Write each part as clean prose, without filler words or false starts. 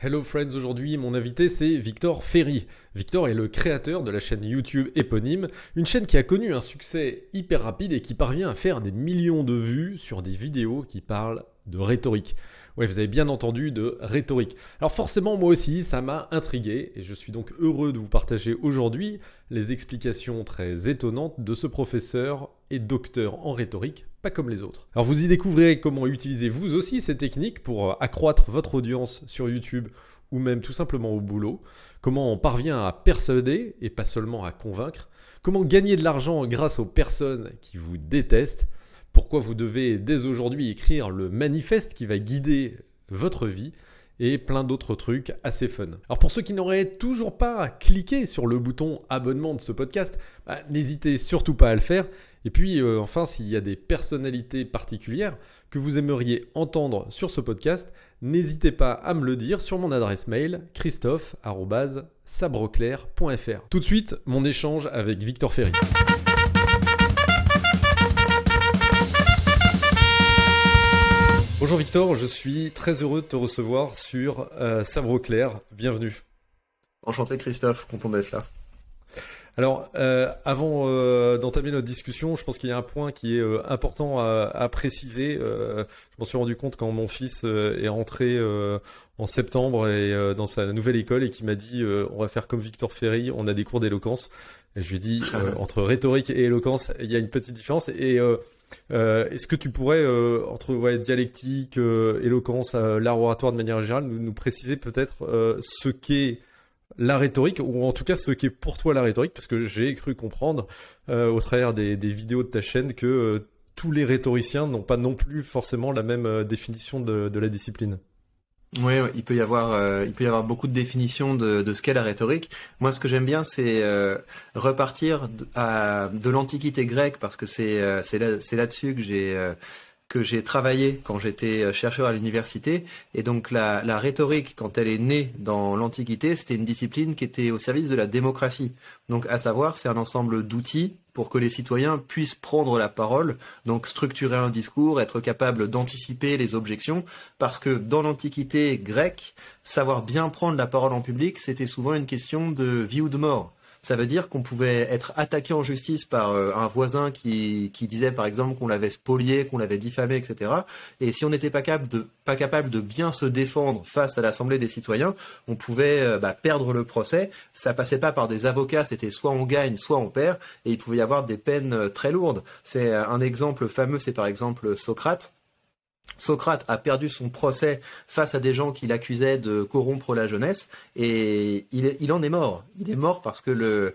Hello friends, aujourd'hui mon invité c'est Victor Ferry. Victor est le créateur de la chaîne YouTube éponyme, une chaîne qui a connu un succès hyper rapide et qui parvient à faire des millions de vues sur des vidéos qui parlent de rhétorique. Ouais, vous avez bien entendu, de rhétorique. Alors forcément moi aussi ça m'a intrigué et je suis donc heureux de vous partager aujourd'hui les explications très étonnantes de ce professeur et docteur en rhétorique, pas comme les autres. Alors vous y découvrirez comment utiliser vous aussi ces techniques pour accroître votre audience sur YouTube ou même tout simplement au boulot, comment on parvient à persuader et pas seulement à convaincre, comment gagner de l'argent grâce aux personnes qui vous détestent, pourquoi vous devez dès aujourd'hui écrire le manifeste qui va guider votre vie et plein d'autres trucs assez fun. Alors pour ceux qui n'auraient toujours pas cliqué sur le bouton abonnement de ce podcast, n'hésitez surtout pas à le faire. Et puis enfin, s'il y a des personnalités particulières que vous aimeriez entendre sur ce podcast, n'hésitez pas à me le dire sur mon adresse mail christophe@sabreclair.fr. Tout de suite, mon échange avec Victor Ferry. Bonjour Victor, je suis très heureux de te recevoir sur Sabre Clair. Bienvenue. Enchanté Christophe, content d'être là. Alors, avant d'entamer notre discussion, je pense qu'il y a un point qui est important à préciser. Je m'en suis rendu compte quand mon fils est rentré en septembre et dans sa nouvelle école et qui m'a dit on va faire comme Victor Ferry, on a des cours d'éloquence. Et je lui ai dit entre rhétorique et éloquence, il y a une petite différence. Et est-ce que tu pourrais, entre dialectique, éloquence, l'art oratoire de manière générale, nous préciser peut-être ce qu'est la rhétorique, ou en tout cas ce qu'est pour toi la rhétorique, parce que j'ai cru comprendre au travers des vidéos de ta chaîne que tous les rhétoriciens n'ont pas non plus forcément la même définition de la discipline. Oui, il peut y avoir beaucoup de définitions de ce qu'est la rhétorique. Moi, ce que j'aime bien, c'est repartir de l'Antiquité grecque, parce que c'est là-dessus que j'ai travaillé quand j'étais chercheur à l'université. Et donc la rhétorique, quand elle est née dans l'Antiquité, c'était une discipline qui était au service de la démocratie. Donc à savoir, c'est un ensemble d'outils pour que les citoyens puissent prendre la parole, donc structurer un discours, être capable d'anticiper les objections, parce que dans l'Antiquité grecque, savoir bien prendre la parole en public, c'était souvent une question de vie ou de mort. Ça veut dire qu'on pouvait être attaqué en justice par un voisin qui disait par exemple qu'on l'avait spolié, qu'on l'avait diffamé, etc. Et si on n'était pas capable de bien se défendre face à l'Assemblée des citoyens, on pouvait perdre le procès. Ça passait pas par des avocats, c'était soit on gagne, soit on perd, et il pouvait y avoir des peines très lourdes. C'est un exemple fameux, c'est par exemple Socrate. Socrate a perdu son procès face à des gens qui l'accusaient de corrompre la jeunesse et il en est mort. Il est mort parce qu'il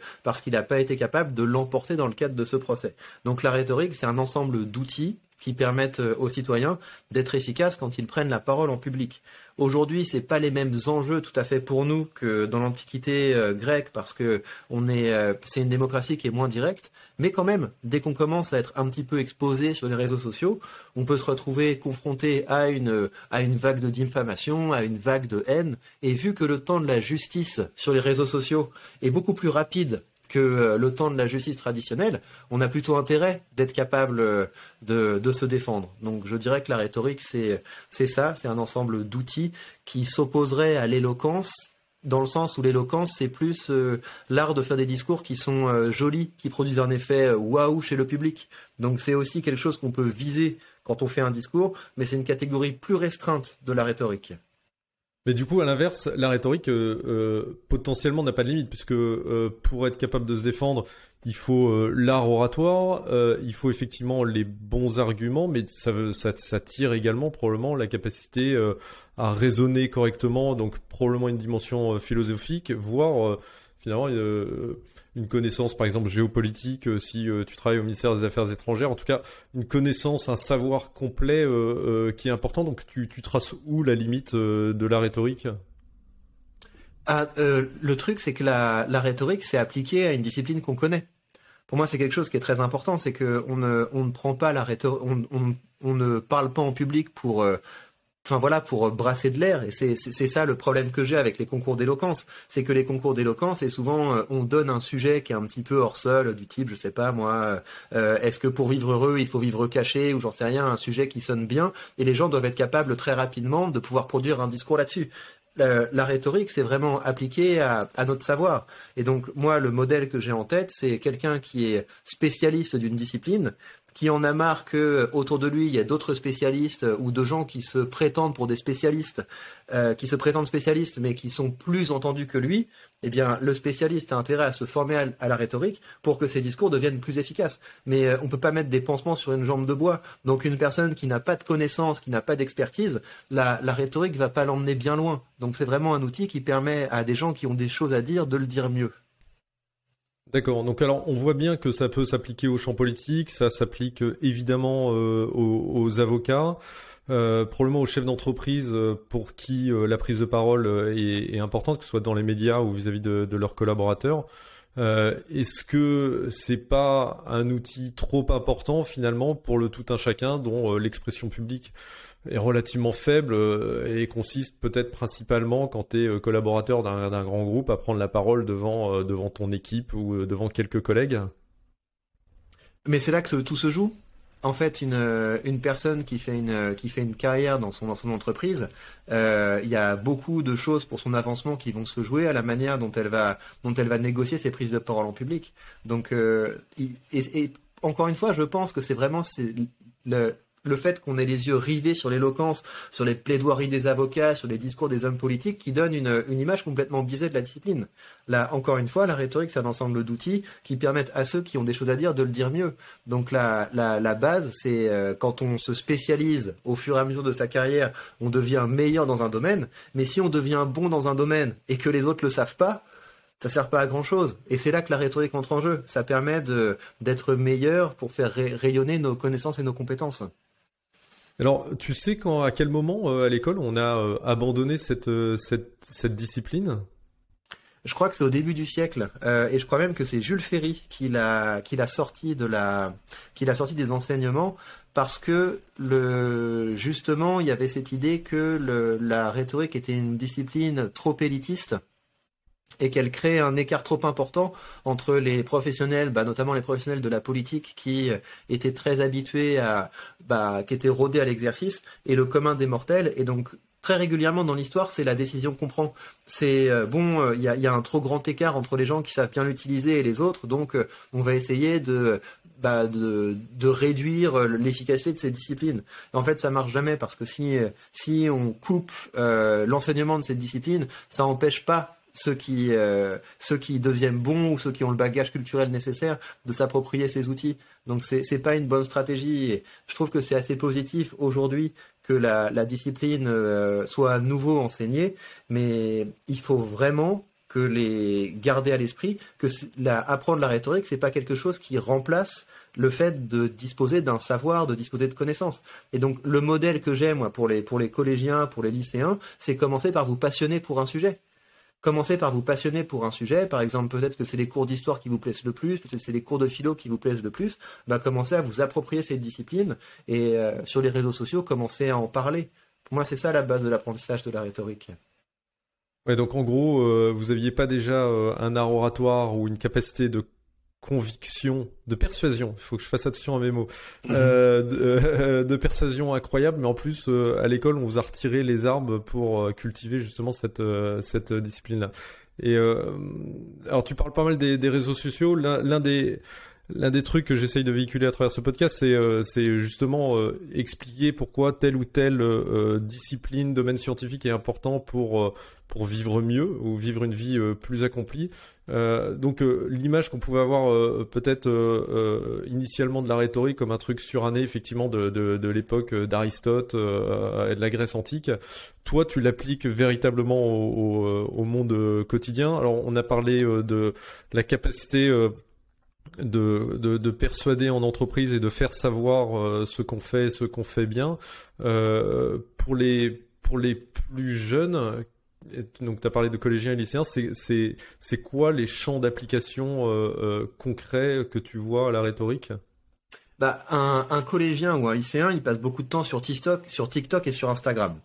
n'a pas été capable de l'emporter dans le cadre de ce procès. Donc la rhétorique, c'est un ensemble d'outils qui permettent aux citoyens d'être efficaces quand ils prennent la parole en public. Aujourd'hui, c'est pas les mêmes enjeux tout à fait pour nous que dans l'Antiquité grecque, parce que c'est une démocratie qui est moins directe. Mais quand même, dès qu'on commence à être un petit peu exposé sur les réseaux sociaux, on peut se retrouver confronté à une vague de diffamation, à une vague de haine. Et vu que le temps de la justice sur les réseaux sociaux est beaucoup plus rapide que le temps de la justice traditionnelle, on a plutôt intérêt d'être capable de se défendre. Donc je dirais que la rhétorique, c'est ça, c'est un ensemble d'outils qui s'opposerait à l'éloquence, dans le sens où l'éloquence, c'est plus l'art de faire des discours qui sont jolis, qui produisent un effet waouh chez le public. Donc c'est aussi quelque chose qu'on peut viser quand on fait un discours, mais c'est une catégorie plus restreinte de la rhétorique. Mais du coup, à l'inverse, la rhétorique potentiellement n'a pas de limite, puisque pour être capable de se défendre, il faut l'art oratoire, il faut effectivement les bons arguments, mais ça tire également probablement la capacité à raisonner correctement, donc probablement une dimension philosophique, voire finalement une connaissance par exemple géopolitique, si tu travailles au ministère des Affaires étrangères, en tout cas une connaissance, un savoir complet qui est important. Donc tu traces où la limite de la rhétorique ? Le truc, c'est que la rhétorique, c'est appliqué à une discipline qu'on connaît. Pour moi, c'est quelque chose qui est très important, c'est que on ne prend pas la rhétorique, on ne parle pas en public pour brasser de l'air. Et c'est ça le problème que j'ai avec les concours d'éloquence. C'est que les concours d'éloquence, et souvent, on donne un sujet qui est un petit peu hors sol, du type, je sais pas moi, est-ce que pour vivre heureux, il faut vivre caché, ou j'en sais rien, un sujet qui sonne bien, et les gens doivent être capables très rapidement de pouvoir produire un discours là-dessus. la rhétorique, c'est vraiment appliqué à notre savoir. Et donc, moi, le modèle que j'ai en tête, c'est quelqu'un qui est spécialiste d'une discipline, qui en a marre que autour de lui, il y a d'autres spécialistes ou de gens qui se prétendent pour des spécialistes, qui se prétendent spécialistes, mais qui sont plus entendus que lui. Eh bien, le spécialiste a intérêt à se former à la rhétorique pour que ses discours deviennent plus efficaces. Mais on peut pas mettre des pansements sur une jambe de bois. Donc, une personne qui n'a pas de connaissances, qui n'a pas d'expertise, la rhétorique va pas l'emmener bien loin. Donc, c'est vraiment un outil qui permet à des gens qui ont des choses à dire de le dire mieux. D'accord, donc alors on voit bien que ça peut s'appliquer au champ politique, ça s'applique évidemment aux avocats, probablement aux chefs d'entreprise pour qui la prise de parole est importante, que ce soit dans les médias ou vis-à-vis de leurs collaborateurs. Est-ce que c'est pas un outil trop important finalement pour le tout un chacun dont l'expression publique est relativement faible et consiste peut-être principalement quand tu es collaborateur d'un grand groupe à prendre la parole devant ton équipe ou devant quelques collègues? Mais c'est là que tout se joue. En fait, une personne qui fait une carrière dans son entreprise, il y a beaucoup de choses pour son avancement qui vont se jouer à la manière dont elle va négocier ses prises de parole en public. Donc, et encore une fois, je pense que c'est vraiment le fait qu'on ait les yeux rivés sur l'éloquence, sur les plaidoiries des avocats, sur les discours des hommes politiques, qui donne une image complètement biaisée de la discipline. Là, encore une fois, la rhétorique, c'est un ensemble d'outils qui permettent à ceux qui ont des choses à dire de le dire mieux. Donc la base, c'est quand on se spécialise au fur et à mesure de sa carrière, on devient meilleur dans un domaine. Mais si on devient bon dans un domaine et que les autres le savent pas, ça sert pas à grand chose. Et c'est là que la rhétorique entre en jeu. Ça permet d'être meilleur pour faire rayonner nos connaissances et nos compétences. Alors, tu sais à quel moment à l'école on a abandonné cette discipline? Je crois que c'est au début du siècle, et je crois même que c'est Jules Ferry qui l'a sorti des enseignements parce que justement il y avait cette idée que la rhétorique était une discipline trop élitiste. Et qu'elle crée un écart trop important entre les professionnels, notamment les professionnels de la politique qui étaient très habitués qui étaient rodés à l'exercice, et le commun des mortels. Et donc, très régulièrement dans l'histoire, c'est la décision qu'on prend. C'est il y a un trop grand écart entre les gens qui savent bien l'utiliser et les autres, donc on va essayer de réduire l'efficacité de ces disciplines. Et en fait, ça marche jamais parce que si on coupe l'enseignement de cette discipline, ça empêche pas ceux qui deviennent bons ou ceux qui ont le bagage culturel nécessaire de s'approprier ces outils. Donc c'est pas une bonne stratégie. Et je trouve que c'est assez positif aujourd'hui que la discipline soit à nouveau enseignée, mais il faut vraiment garder à l'esprit que apprendre la rhétorique, c'est pas quelque chose qui remplace le fait de disposer d'un savoir, de disposer de connaissances. Et donc le modèle que j'ai moi pour les collégiens, pour les lycéens, c'est commencer par vous passionner pour un sujet. Commencez par vous passionner pour un sujet. Par exemple, peut-être que c'est les cours d'histoire qui vous plaisent le plus, peut-être que c'est les cours de philo qui vous plaisent le plus. Commencez à vous approprier cette discipline et sur les réseaux sociaux, commencez à en parler. Pour moi, c'est ça la base de l'apprentissage de la rhétorique. Ouais, donc en gros, vous aviez pas déjà un art oratoire ou une capacité de conviction, de persuasion, il faut que je fasse attention à mes mots, de persuasion incroyable, mais en plus à l'école on vous a retiré les armes pour cultiver justement cette discipline-là. Et alors tu parles pas mal des réseaux sociaux, l'un des trucs que j'essaye de véhiculer à travers ce podcast, c'est justement expliquer pourquoi telle ou telle discipline, domaine scientifique est important pour vivre mieux ou vivre une vie plus accomplie. Donc l'image qu'on pouvait avoir peut-être initialement de la rhétorique comme un truc suranné effectivement de l'époque d'Aristote et de la Grèce antique, toi tu l'appliques véritablement au monde quotidien. Alors on a parlé de la capacité de persuader en entreprise et de faire savoir ce qu'on fait bien. Pour les plus jeunes, donc tu as parlé de collégiens et lycéens, c'est quoi les champs d'application concrets que tu vois à la rhétorique? Un collégien ou un lycéen, il passe beaucoup de temps sur TikTok et sur Instagram.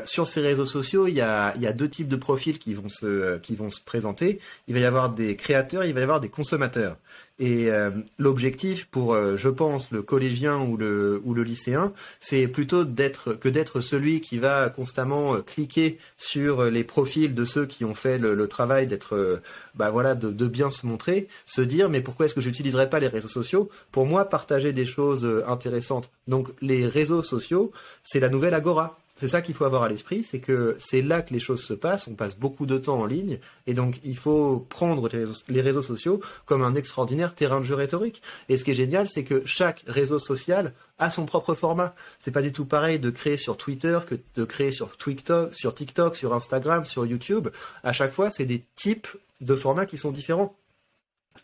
Sur ces réseaux sociaux, il y a deux types de profils qui vont se présenter. Il va y avoir des créateurs, il va y avoir des consommateurs. Et l'objectif pour, je pense, le collégien ou le lycéen, c'est plutôt d'être celui qui va constamment cliquer sur les profils de ceux qui ont fait le travail d'être, de bien se montrer, se dire mais pourquoi est-ce que j'utiliserais pas les réseaux sociaux pour moi partager des choses intéressantes. Donc les réseaux sociaux, c'est la nouvelle agora. C'est ça qu'il faut avoir à l'esprit, c'est que c'est là que les choses se passent, on passe beaucoup de temps en ligne, et donc il faut prendre les réseaux sociaux comme un extraordinaire terrain de jeu rhétorique. Et ce qui est génial, c'est que chaque réseau social a son propre format. C'est pas du tout pareil de créer sur Twitter que de créer sur TikTok, sur Instagram, sur YouTube. À chaque fois, c'est des types de formats qui sont différents.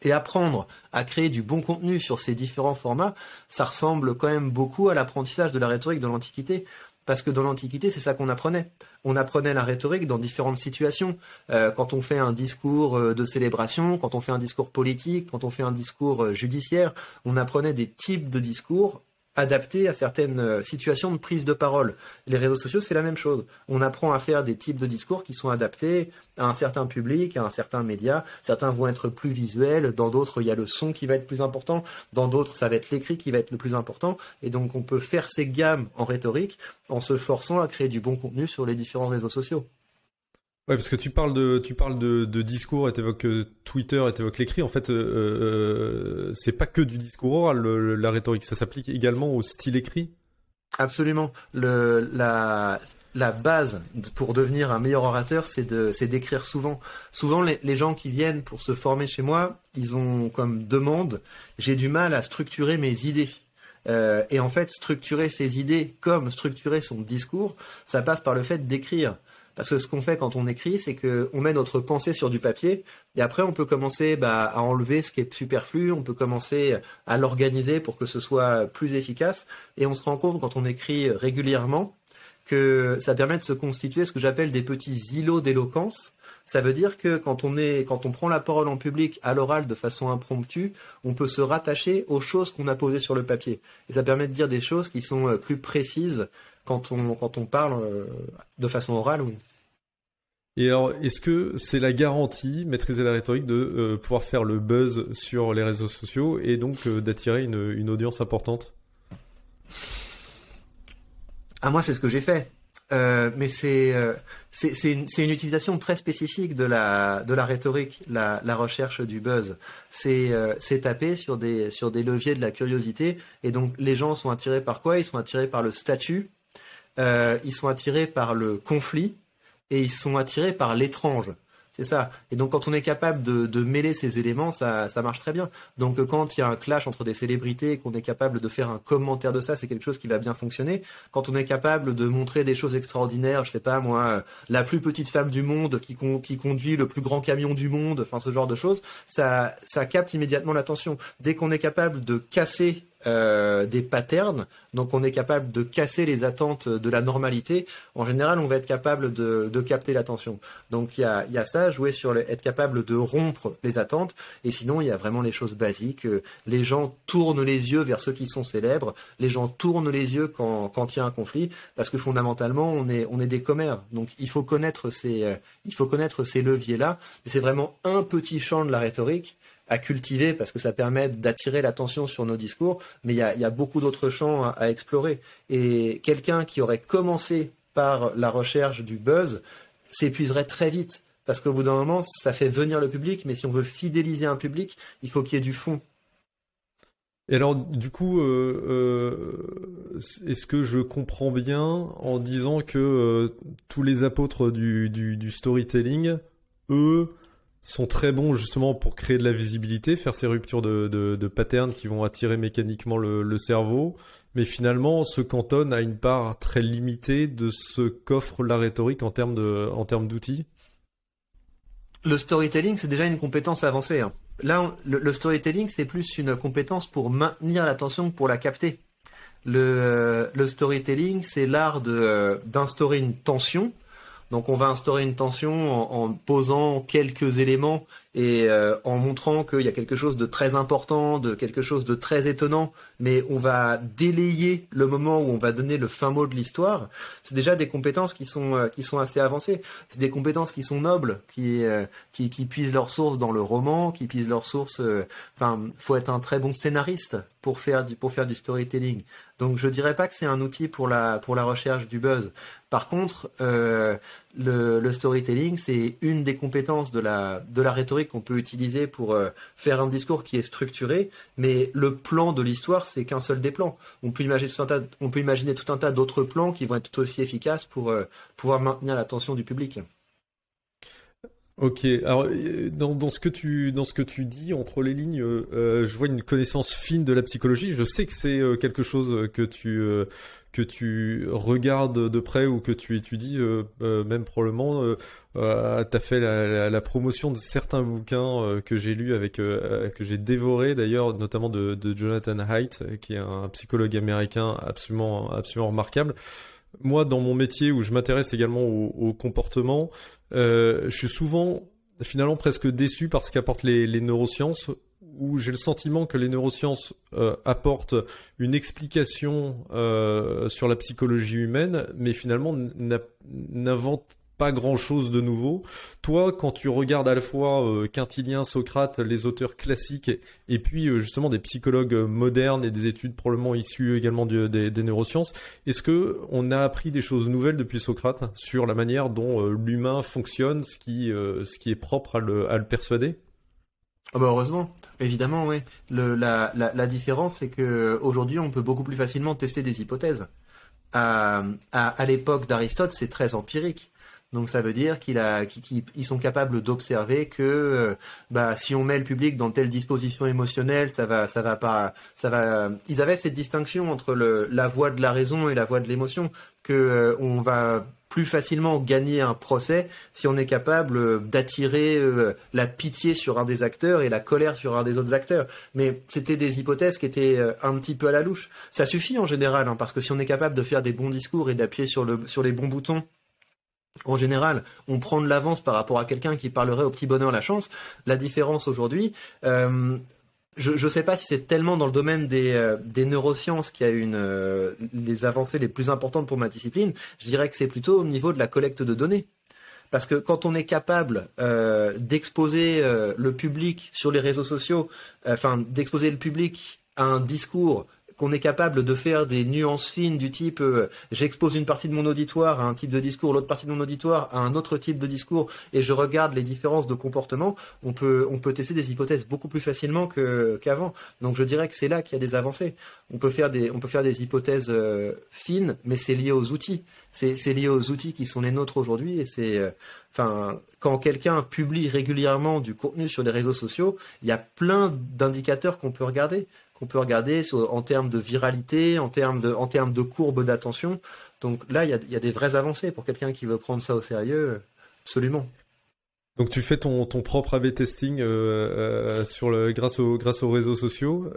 Et apprendre à créer du bon contenu sur ces différents formats, ça ressemble quand même beaucoup à l'apprentissage de la rhétorique de l'Antiquité. Parce que dans l'Antiquité, c'est ça qu'on apprenait. On apprenait la rhétorique dans différentes situations. Quand on fait un discours de célébration, quand on fait un discours politique, quand on fait un discours judiciaire, on apprenait des types de discours adaptés à certaines situations de prise de parole. Les réseaux sociaux, c'est la même chose. On apprend à faire des types de discours qui sont adaptés à un certain public, à un certain média. Certains vont être plus visuels, dans d'autres, il y a le son qui va être plus important, dans d'autres, ça va être l'écrit qui va être le plus important. Et donc, on peut faire ces gammes en rhétorique en se forçant à créer du bon contenu sur les différents réseaux sociaux. Ouais, parce que tu parles de discours et t'évoques Twitter et t'évoques l'écrit. En fait, c'est pas que du discours oral, la rhétorique. Ça s'applique également au style écrit. Absolument. La base pour devenir un meilleur orateur, c'est d'écrire souvent. Souvent, les gens qui viennent pour se former chez moi, ils ont comme demande, j'ai du mal à structurer mes idées. Et en fait, structurer ses idées comme structurer son discours, ça passe par le fait d'écrire. Parce que ce qu'on fait quand on écrit, c'est qu'on met notre pensée sur du papier et après on peut commencer à enlever ce qui est superflu, on peut commencer à l'organiser pour que ce soit plus efficace et on se rend compte quand on écrit régulièrement que ça permet de se constituer ce que j'appelle des petits îlots d'éloquence. Ça veut dire que quand on prend la parole en public à l'oral de façon impromptue, on peut se rattacher aux choses qu'on a posées sur le papier. Et ça permet de dire des choses qui sont plus précises quand on parle de façon orale, oui. Et alors, est-ce que c'est la garantie, maîtriser la rhétorique, de pouvoir faire le buzz sur les réseaux sociaux et donc d'attirer une audience importante ? Ah, moi, c'est ce que j'ai fait. Mais c'est une utilisation très spécifique de la rhétorique, la recherche du buzz. C'est taper sur des leviers de la curiosité. Et donc, les gens sont attirés par quoi ? Ils sont attirés par le statut. Ils sont attirés par le conflit et ils sont attirés par l'étrange. C'est ça. Et donc, quand on est capable de mêler ces éléments, ça marche très bien. Donc, quand il y a un clash entre des célébrités et qu'on est capable de faire un commentaire de ça, c'est quelque chose qui va bien fonctionner. Quand on est capable de montrer des choses extraordinaires, je sais pas moi, la plus petite femme du monde qui conduit le plus grand camion du monde, enfin ce genre de choses, ça capte immédiatement l'attention. Dès qu'on est capable de casser des patterns, donc on est capable de casser les attentes de la normalité, en général on va être capable de capter l'attention. Donc il y a ça, jouer sur être capable de rompre les attentes, et sinon il y a vraiment les choses basiques, les gens tournent les yeux vers ceux qui sont célèbres, les gens tournent les yeux quand il y a un conflit, parce que fondamentalement on est des commères, donc il faut connaître ces leviers-là, et c'est vraiment un petit champ de la rhétorique à cultiver parce que ça permet d'attirer l'attention sur nos discours, mais il y a beaucoup d'autres champs à explorer. Et quelqu'un qui aurait commencé par la recherche du buzz s'épuiserait très vite parce qu'au bout d'un moment, ça fait venir le public, mais si on veut fidéliser un public, il faut qu'il y ait du fond. Et alors, du coup, est-ce que je comprends bien en disant que tous les apôtres du storytelling, eux, sont très bons justement pour créer de la visibilité, faire ces ruptures de patterns qui vont attirer mécaniquement le cerveau, mais finalement se cantonnent à une part très limitée de ce qu'offre la rhétorique en termes d'outils? Le storytelling, c'est déjà une compétence avancée, hein. Là, le storytelling, c'est plus une compétence pour maintenir l'attention que pour la capter. Le storytelling, c'est l'art d'instaurer une tension. Donc on va instaurer une tension en posant quelques éléments et en montrant qu'il y a quelque chose de très important, de quelque chose de très étonnant, mais on va délayer le moment où on va donner le fin mot de l'histoire. C'est déjà des compétences qui sont assez avancées. C'est des compétences qui sont nobles, qui puisent leur source dans le roman, qui puisent leur source. Enfin, faut être un très bon scénariste pour faire du storytelling. Donc je dirais pas que c'est un outil pour la recherche du buzz. Par contre, le storytelling, c'est une des compétences de la rhétorique qu'on peut utiliser pour faire un discours qui est structuré, mais le plan de l'histoire, c'est qu'un seul des plans. On peut imaginer tout un tas d'autres plans qui vont être tout aussi efficaces pour pouvoir maintenir l'attention du public. Ok, alors dans ce que tu dis entre les lignes, je vois une connaissance fine de la psychologie. Je sais que c'est quelque chose que tu regardes de près ou que tu étudies, même probablement. T'as fait la promotion de certains bouquins que j'ai lus que j'ai dévoré d'ailleurs, notamment de Jonathan Haidt, qui est un psychologue américain absolument remarquable. Moi, dans mon métier où je m'intéresse également au comportement, je suis souvent finalement presque déçu par ce qu'apportent les neurosciences, où j'ai le sentiment que les neurosciences apportent une explication sur la psychologie humaine, mais finalement n'inventent pas grand-chose de nouveau. Toi, quand tu regardes à la fois Quintilien, Socrate, les auteurs classiques, et puis justement des psychologues modernes et des études probablement issues également des neurosciences, est-ce que on a appris des choses nouvelles depuis Socrate sur la manière dont l'humain fonctionne, ce qui est propre à le persuader? Ah bah heureusement, évidemment, oui. La différence, c'est que aujourd'hui, on peut beaucoup plus facilement tester des hypothèses. À l'époque d'Aristote, c'est très empirique. Donc ça veut dire qu'ils sont capables d'observer que si on met le public dans telle disposition émotionnelle, ça va pas. Ils avaient cette distinction entre la voie de la raison et la voie de l'émotion, que on va plus facilement gagner un procès si on est capable d'attirer la pitié sur un des acteurs et la colère sur un des autres acteurs. Mais c'était des hypothèses qui étaient un petit peu à la louche. Ça suffit en général, parce que si on est capable de faire des bons discours et d'appuyer sur les bons boutons, en général, on prend de l'avance par rapport à quelqu'un qui parlerait au petit bonheur la chance. La différence aujourd'hui, je ne sais pas si c'est tellement dans le domaine des neurosciences qu'il y a les avancées les plus importantes pour ma discipline. Je dirais que c'est plutôt au niveau de la collecte de données. Parce que quand on est capable d'exposer le public sur les réseaux sociaux, d'exposer le public à un discours, qu'on est capable de faire des nuances fines du type j'expose une partie de mon auditoire à un type de discours, l'autre partie de mon auditoire à un autre type de discours, et je regarde les différences de comportement, on peut tester des hypothèses beaucoup plus facilement qu'avant. Donc je dirais que c'est là qu'il y a des avancées. On peut faire des hypothèses fines, mais c'est lié aux outils. C'est lié aux outils qui sont les nôtres aujourd'hui, et quand quelqu'un publie régulièrement du contenu sur les réseaux sociaux, il y a plein d'indicateurs qu'on peut regarder en termes de viralité, en termes de courbe d'attention. Donc là, il y a des vraies avancées pour quelqu'un qui veut prendre ça au sérieux, absolument. Donc tu fais ton propre A/B testing grâce aux réseaux sociaux,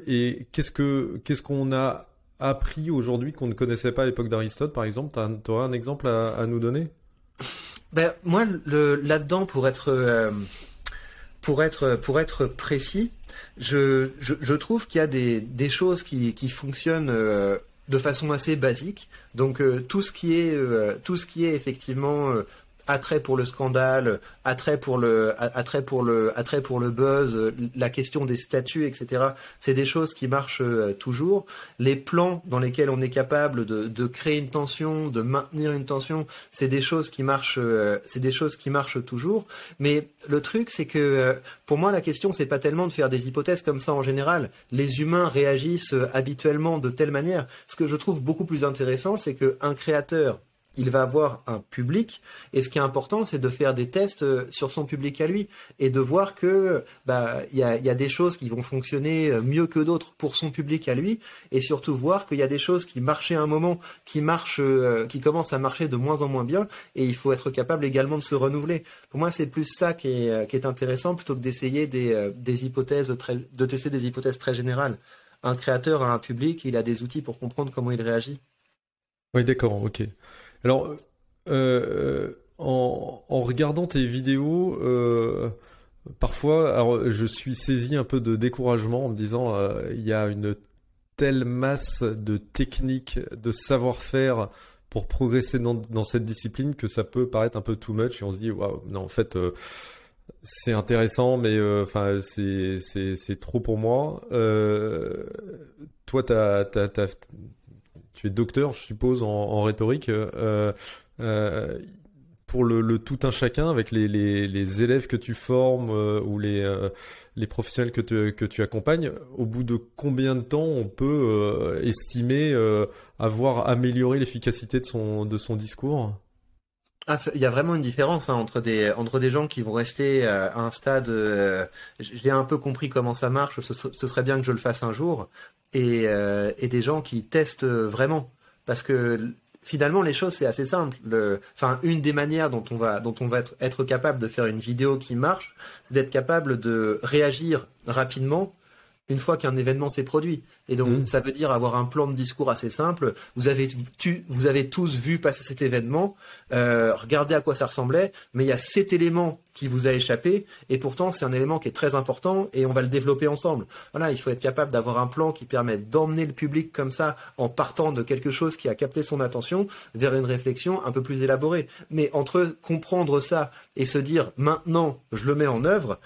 et qu'est-ce qu'on a appris aujourd'hui qu'on ne connaissait pas à l'époque d'Aristote, par exemple? Tu auras un exemple à nous donner? Ben moi, là-dedans, pour être précis, je trouve qu'il y a des choses qui fonctionnent de façon assez basique. Donc tout ce qui est effectivement attrait pour le scandale, attrait pour le buzz, la question des statuts, etc. C'est des choses qui marchent toujours. Les plans dans lesquels on est capable de créer une tension, de maintenir une tension, c'est des choses qui marchent toujours. Mais le truc, c'est que pour moi, la question, c'est pas tellement de faire des hypothèses comme ça en général. Les humains réagissent habituellement de telle manière. Ce que je trouve beaucoup plus intéressant, c'est qu'un créateur, il va avoir un public, et ce qui est important, c'est de faire des tests sur son public à lui, et de voir que il y a des choses qui vont fonctionner mieux que d'autres pour son public à lui, et surtout voir qu'il y a des choses qui marchaient à un moment, qui commencent à marcher de moins en moins bien, et il faut être capable également de se renouveler. Pour moi, c'est plus ça qui est intéressant, plutôt que d'essayer des hypothèses de tester des hypothèses très générales. Un créateur a un public, il a des outils pour comprendre comment il réagit. Oui, d'accord, ok. Alors, en regardant tes vidéos, Parfois, alors, je suis saisi un peu de découragement en me disant il y a une telle masse de techniques, de savoir-faire pour progresser dans cette discipline que ça peut paraître un peu too much et on se dit waouh, non, en fait, c'est intéressant, mais enfin, c'est trop pour moi. Toi, tu es docteur, je suppose, en rhétorique. Pour le tout un chacun, avec les élèves que tu formes ou les professionnels que tu accompagnes, au bout de combien de temps on peut estimer avoir amélioré l'efficacité de son discours? Il y a vraiment une différence entre des gens qui vont rester à un stade. J'ai un peu compris comment ça marche. Ce serait bien que je le fasse un jour. Et des gens qui testent vraiment, parce que finalement les choses c'est assez simple. Une des manières dont on va être capable de faire une vidéo qui marche, c'est d'être capable de réagir rapidement une fois qu'un événement s'est produit. Et donc, ça veut dire avoir un plan de discours assez simple. Vous avez tous vu passer cet événement, regardez à quoi ça ressemblait, mais il y a cet élément qui vous a échappé, et pourtant, c'est un élément qui est très important, et on va le développer ensemble. Voilà, il faut être capable d'avoir un plan qui permet d'emmener le public comme ça, en partant de quelque chose qui a capté son attention, vers une réflexion un peu plus élaborée. Mais entre comprendre ça et se dire, maintenant, je le mets en œuvre,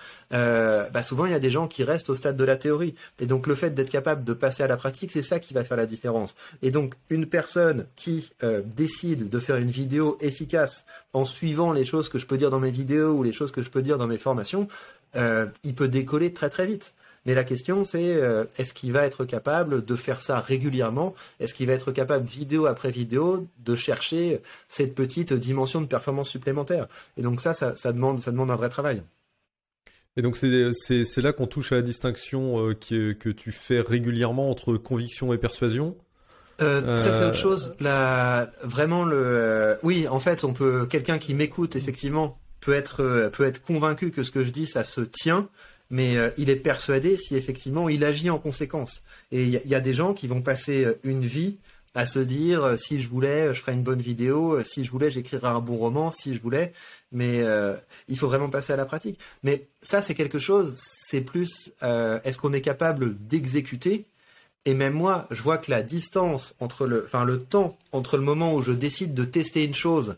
souvent, il y a des gens qui restent au stade de la théorie. Et donc, le fait d'être capable de passer à la pratique, c'est ça qui va faire la différence. Et donc, une personne qui décide de faire une vidéo efficace en suivant les choses que je peux dire dans mes vidéos ou les choses que je peux dire dans mes formations, il peut décoller très très vite. Mais la question, c'est est-ce qu'il va être capable de faire ça régulièrement? Est-ce qu'il va être capable, vidéo après vidéo, de chercher cette petite dimension de performance supplémentaire? Et donc ça demande un vrai travail. Et donc c'est là qu'on touche à la distinction que tu fais régulièrement entre conviction et persuasion. Ça c'est autre chose. Oui, en fait, quelqu'un qui m'écoute effectivement peut être convaincu que ce que je dis ça se tient, mais il est persuadé si effectivement il agit en conséquence. Et il y a des gens qui vont passer une vie à se dire si je voulais, je ferais une bonne vidéo, si je voulais, j'écrirais un bon roman, si je voulais, mais il faut vraiment passer à la pratique. Mais ça, c'est quelque chose, c'est plus est-ce qu'on est capable d'exécuter? Et même moi, je vois que la distance entre le temps entre le moment où je décide de tester une chose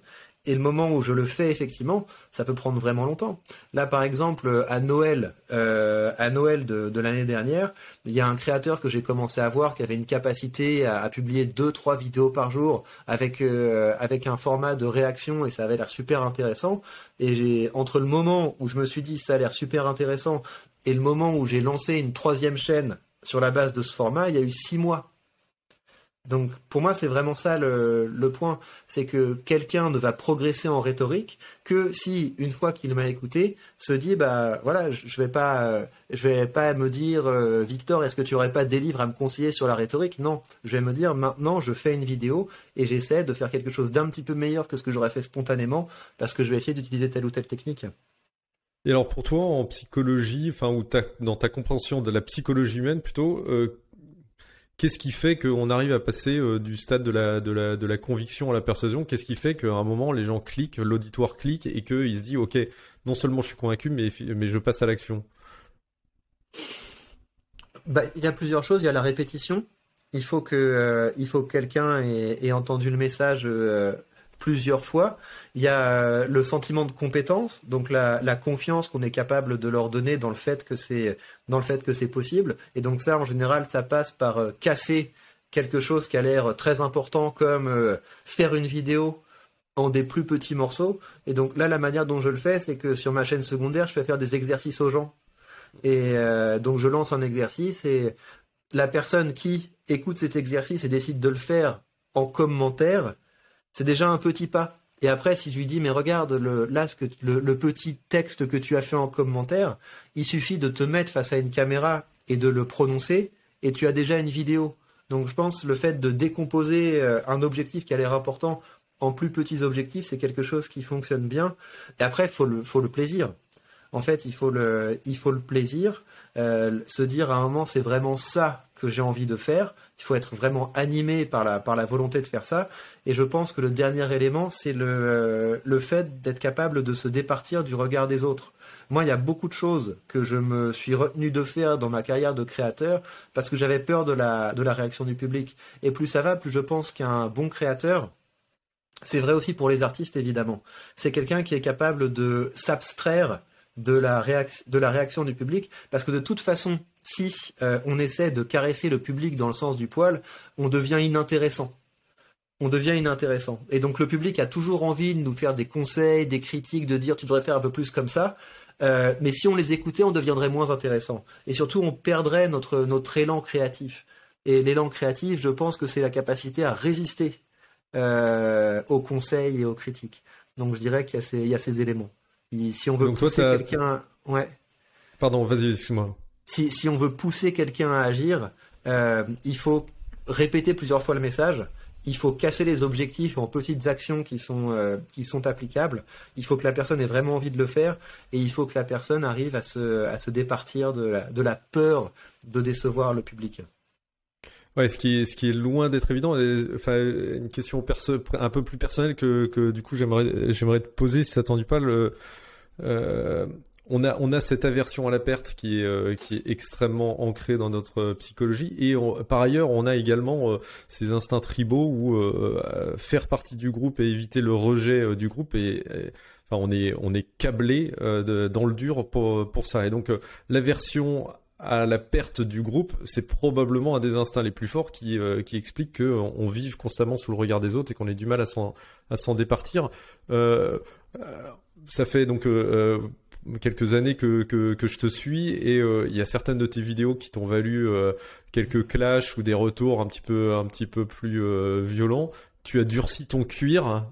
et le moment où je le fais effectivement, ça peut prendre vraiment longtemps. Là, par exemple, à Noël de l'année dernière, il y a un créateur que j'ai commencé à voir qui avait une capacité à publier 2-3 vidéos par jour avec un format de réaction et ça avait l'air super intéressant. Et entre le moment où je me suis dit ça a l'air super intéressant et le moment où j'ai lancé une 3e chaîne sur la base de ce format, il y a eu 6 mois. Donc pour moi c'est vraiment ça le point, c'est que quelqu'un ne va progresser en rhétorique que si une fois qu'il m'a écouté se dit voilà, je vais pas me dire Victor, est-ce que tu aurais pas des livres à me conseiller sur la rhétorique? Non, je vais me dire maintenant je fais une vidéo et j'essaie de faire quelque chose d'un petit peu meilleur que ce que j'aurais fait spontanément parce que je vais essayer d'utiliser telle ou telle technique. Et alors pour toi en psychologie, dans ta compréhension de la psychologie humaine plutôt, qu'est-ce qui fait qu'on arrive à passer du stade de la conviction à la persuasion? Qu'est-ce qui fait qu'à un moment, les gens cliquent, l'auditoire clique et qu'ils se disent « Ok, non seulement je suis convaincu, mais je passe à l'action ». Il y a plusieurs choses. Il y a la répétition. Il faut que quelqu'un ait entendu le message plusieurs fois. Il y a le sentiment de compétence, donc la confiance qu'on est capable de leur donner dans le fait que c'est possible. Et donc ça, en général, ça passe par casser quelque chose qui a l'air très important, comme faire une vidéo en des plus petits morceaux. Et donc là, la manière dont je le fais, c'est que sur ma chaîne secondaire, je fais faire des exercices aux gens. Et donc je lance un exercice et la personne qui écoute cet exercice et décide de le faire en commentaire, c'est déjà un petit pas. Et après, si je lui dis, mais regarde, le petit texte que tu as fait en commentaire, il suffit de te mettre face à une caméra et de le prononcer, et tu as déjà une vidéo. Donc je pense le fait de décomposer un objectif qui a l'air important en plus petits objectifs, c'est quelque chose qui fonctionne bien. Et après, il faut le plaisir. En fait, il faut le plaisir, se dire à un moment, c'est vraiment ça que j'ai envie de faire. Il faut être vraiment animé par la volonté de faire ça. Et je pense que le dernier élément, c'est le fait d'être capable de se départir du regard des autres. Moi, il y a beaucoup de choses que je me suis retenu de faire dans ma carrière de créateur parce que j'avais peur de la réaction du public. Et plus ça va, plus je pense qu'un bon créateur, c'est vrai aussi pour les artistes évidemment, c'est quelqu'un qui est capable de s'abstraire de la réaction du public, parce que de toute façon, si on essaie de caresser le public dans le sens du poil, on devient inintéressant. Et donc le public a toujours envie de nous faire des conseils, des critiques, de dire tu devrais faire un peu plus comme ça. Mais si on les écoutait, on deviendrait moins intéressant. Et surtout, on perdrait notre élan créatif. Et l'élan créatif, je pense que c'est la capacité à résister aux conseils et aux critiques. Donc je dirais qu'il y a ces éléments. Si on veut pousser quelqu'un... Ouais. Pardon, vas-y, excuse-moi. Si on veut pousser quelqu'un à agir, il faut répéter plusieurs fois le message. Il faut casser les objectifs en petites actions qui sont applicables. Il faut que la personne ait vraiment envie de le faire. Et il faut que la personne arrive à se départir de la peur de décevoir le public. Ouais, ce qui est loin d'être évident. Enfin, une question un peu plus personnelle que du coup j'aimerais te poser si ça t'ennuie pas. On a cette aversion à la perte qui est extrêmement ancrée dans notre psychologie, et par ailleurs on a également ces instincts tribaux où faire partie du groupe et éviter le rejet du groupe, enfin on est câblé dans le dur pour ça. Et donc l'aversion à la perte du groupe, c'est probablement un des instincts les plus forts qui explique que on vive constamment sous le regard des autres et qu'on ait du mal à s'en départir. Ça fait donc quelques années que je te suis, et il y a certaines de tes vidéos qui t'ont valu quelques clashs ou des retours un petit peu plus violents. Tu as durci ton cuir,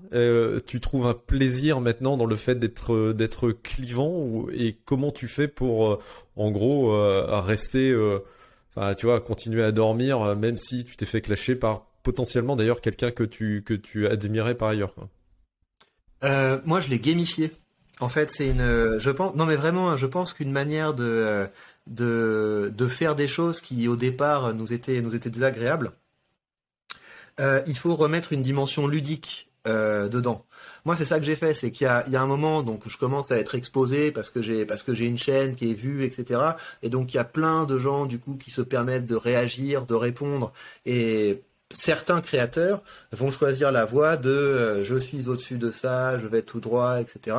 tu trouves un plaisir maintenant dans le fait d'être clivant, et comment tu fais pour en gros rester, enfin tu vois, continuer à dormir même si tu t'es fait clasher par potentiellement d'ailleurs quelqu'un que tu admirais par ailleurs, quoi. Moi je l'ai gamifié. En fait, je pense qu'une manière de faire des choses qui au départ nous étaient désagréables, il faut remettre une dimension ludique dedans. Moi, c'est ça que j'ai fait, c'est qu'il y a un moment, donc je commence à être exposé parce que j'ai une chaîne qui est vue, etc. Et donc il y a plein de gens du coup qui se permettent de réagir, de répondre, et certains créateurs vont choisir la voie de je suis au-dessus de ça, je vais tout droit, etc.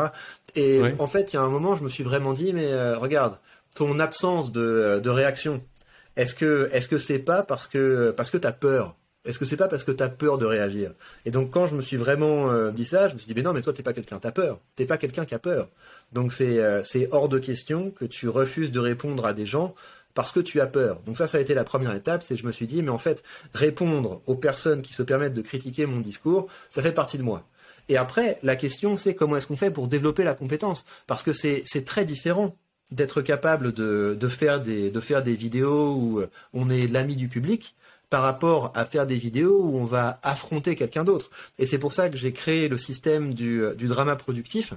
Et ouais. En fait, il y a un moment, je me suis vraiment dit, mais regarde, ton absence de réaction, est-ce que c'est pas parce que t'as peur? Est-ce que c'est pas parce que t'as peur de réagir? Et donc quand je me suis vraiment dit ça, je me suis dit, mais non, mais toi t'es pas quelqu'un, t'as peur. T'es pas quelqu'un qui a peur. Donc c'est hors de question que tu refuses de répondre à des gens parce que tu as peur. Donc ça a été la première étape, c'est que je me suis dit, mais en fait, répondre aux personnes qui se permettent de critiquer mon discours, ça fait partie de moi. Et après, la question, c'est comment est-ce qu'on fait pour développer la compétence? Parce que c'est très différent d'être capable de faire des vidéos où on est l'ami du public par rapport à faire des vidéos où on va affronter quelqu'un d'autre. Et c'est pour ça que j'ai créé le système du drama productif,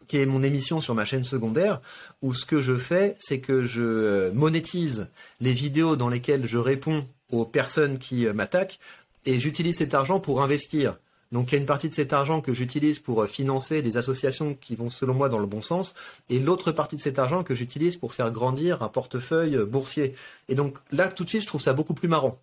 qui est mon émission sur ma chaîne secondaire, où ce que je fais, c'est que je monétise les vidéos dans lesquelles je réponds aux personnes qui m'attaquent, et j'utilise cet argent pour investir. Donc il y a une partie de cet argent que j'utilise pour financer des associations qui vont selon moi dans le bon sens, et l'autre partie de cet argent que j'utilise pour faire grandir un portefeuille boursier. Et donc là, tout de suite, je trouve ça beaucoup plus marrant.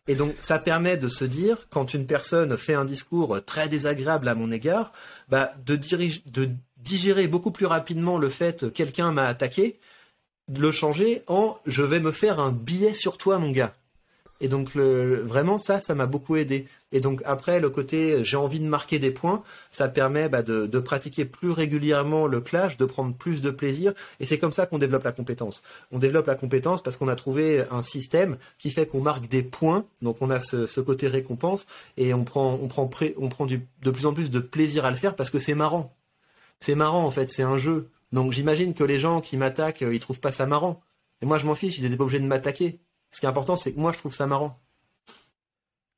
Et donc ça permet de se dire, quand une personne fait un discours très désagréable à mon égard, de digérer beaucoup plus rapidement le fait que quelqu'un m'a attaqué, de le changer en « je vais me faire un billet sur toi, mon gars ». Et donc vraiment ça m'a beaucoup aidé. Et donc après le côté j'ai envie de marquer des points, ça permet de pratiquer plus régulièrement le clash, de prendre plus de plaisir, et c'est comme ça qu'on développe la compétence. On développe la compétence parce qu'on a trouvé un système qui fait qu'on marque des points, donc on a ce côté récompense, et on prend de plus en plus de plaisir à le faire parce que c'est marrant. C'est marrant en fait, c'est un jeu. Donc j'imagine que les gens qui m'attaquent, ils trouvent pas ça marrant. Et moi je m'en fiche, ils n'étaient pas obligés de m'attaquer. Ce qui est important, c'est que moi, je trouve ça marrant.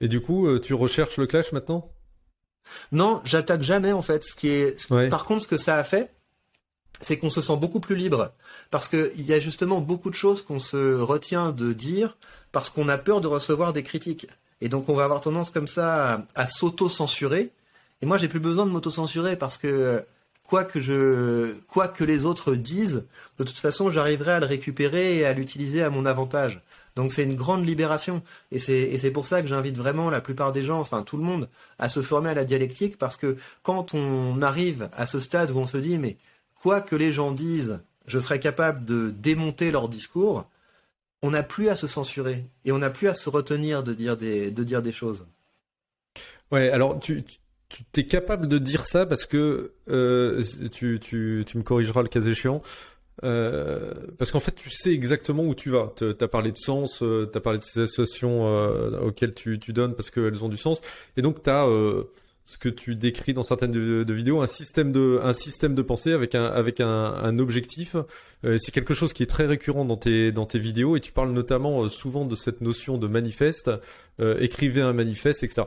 Et du coup, tu recherches le clash maintenant? Non, j'attaque jamais, en fait. Ouais. Par contre, ce que ça a fait, c'est qu'on se sent beaucoup plus libre. Parce qu'il y a justement beaucoup de choses qu'on se retient de dire parce qu'on a peur de recevoir des critiques. Et donc on va avoir tendance comme ça à s'auto-censurer. Et moi j'ai plus besoin de m'auto-censurer parce que quoi que les autres disent, de toute façon j'arriverai à le récupérer et à l'utiliser à mon avantage. Donc c'est une grande libération. Et c'est pour ça que j'invite vraiment la plupart des gens, enfin tout le monde, à se former à la dialectique, parce que quand on arrive à ce stade où on se dit mais quoi que les gens disent, je serai capable de démonter leur discours, on n'a plus à se censurer et on n'a plus à se retenir de dire des choses. Ouais, alors tu es capable de dire ça parce que tu me corrigeras le cas échéant. Parce qu'en fait, tu sais exactement où tu vas. T'as parlé de sens, t'as parlé de ces associations auxquelles tu donnes parce qu'elles ont du sens. Et donc, t'as ce que tu décris dans certaines de vidéos, un système de pensée avec un objectif. C'est quelque chose qui est très récurrent dans tes vidéos et tu parles notamment souvent de cette notion de manifeste. Écrivez un manifeste, etc.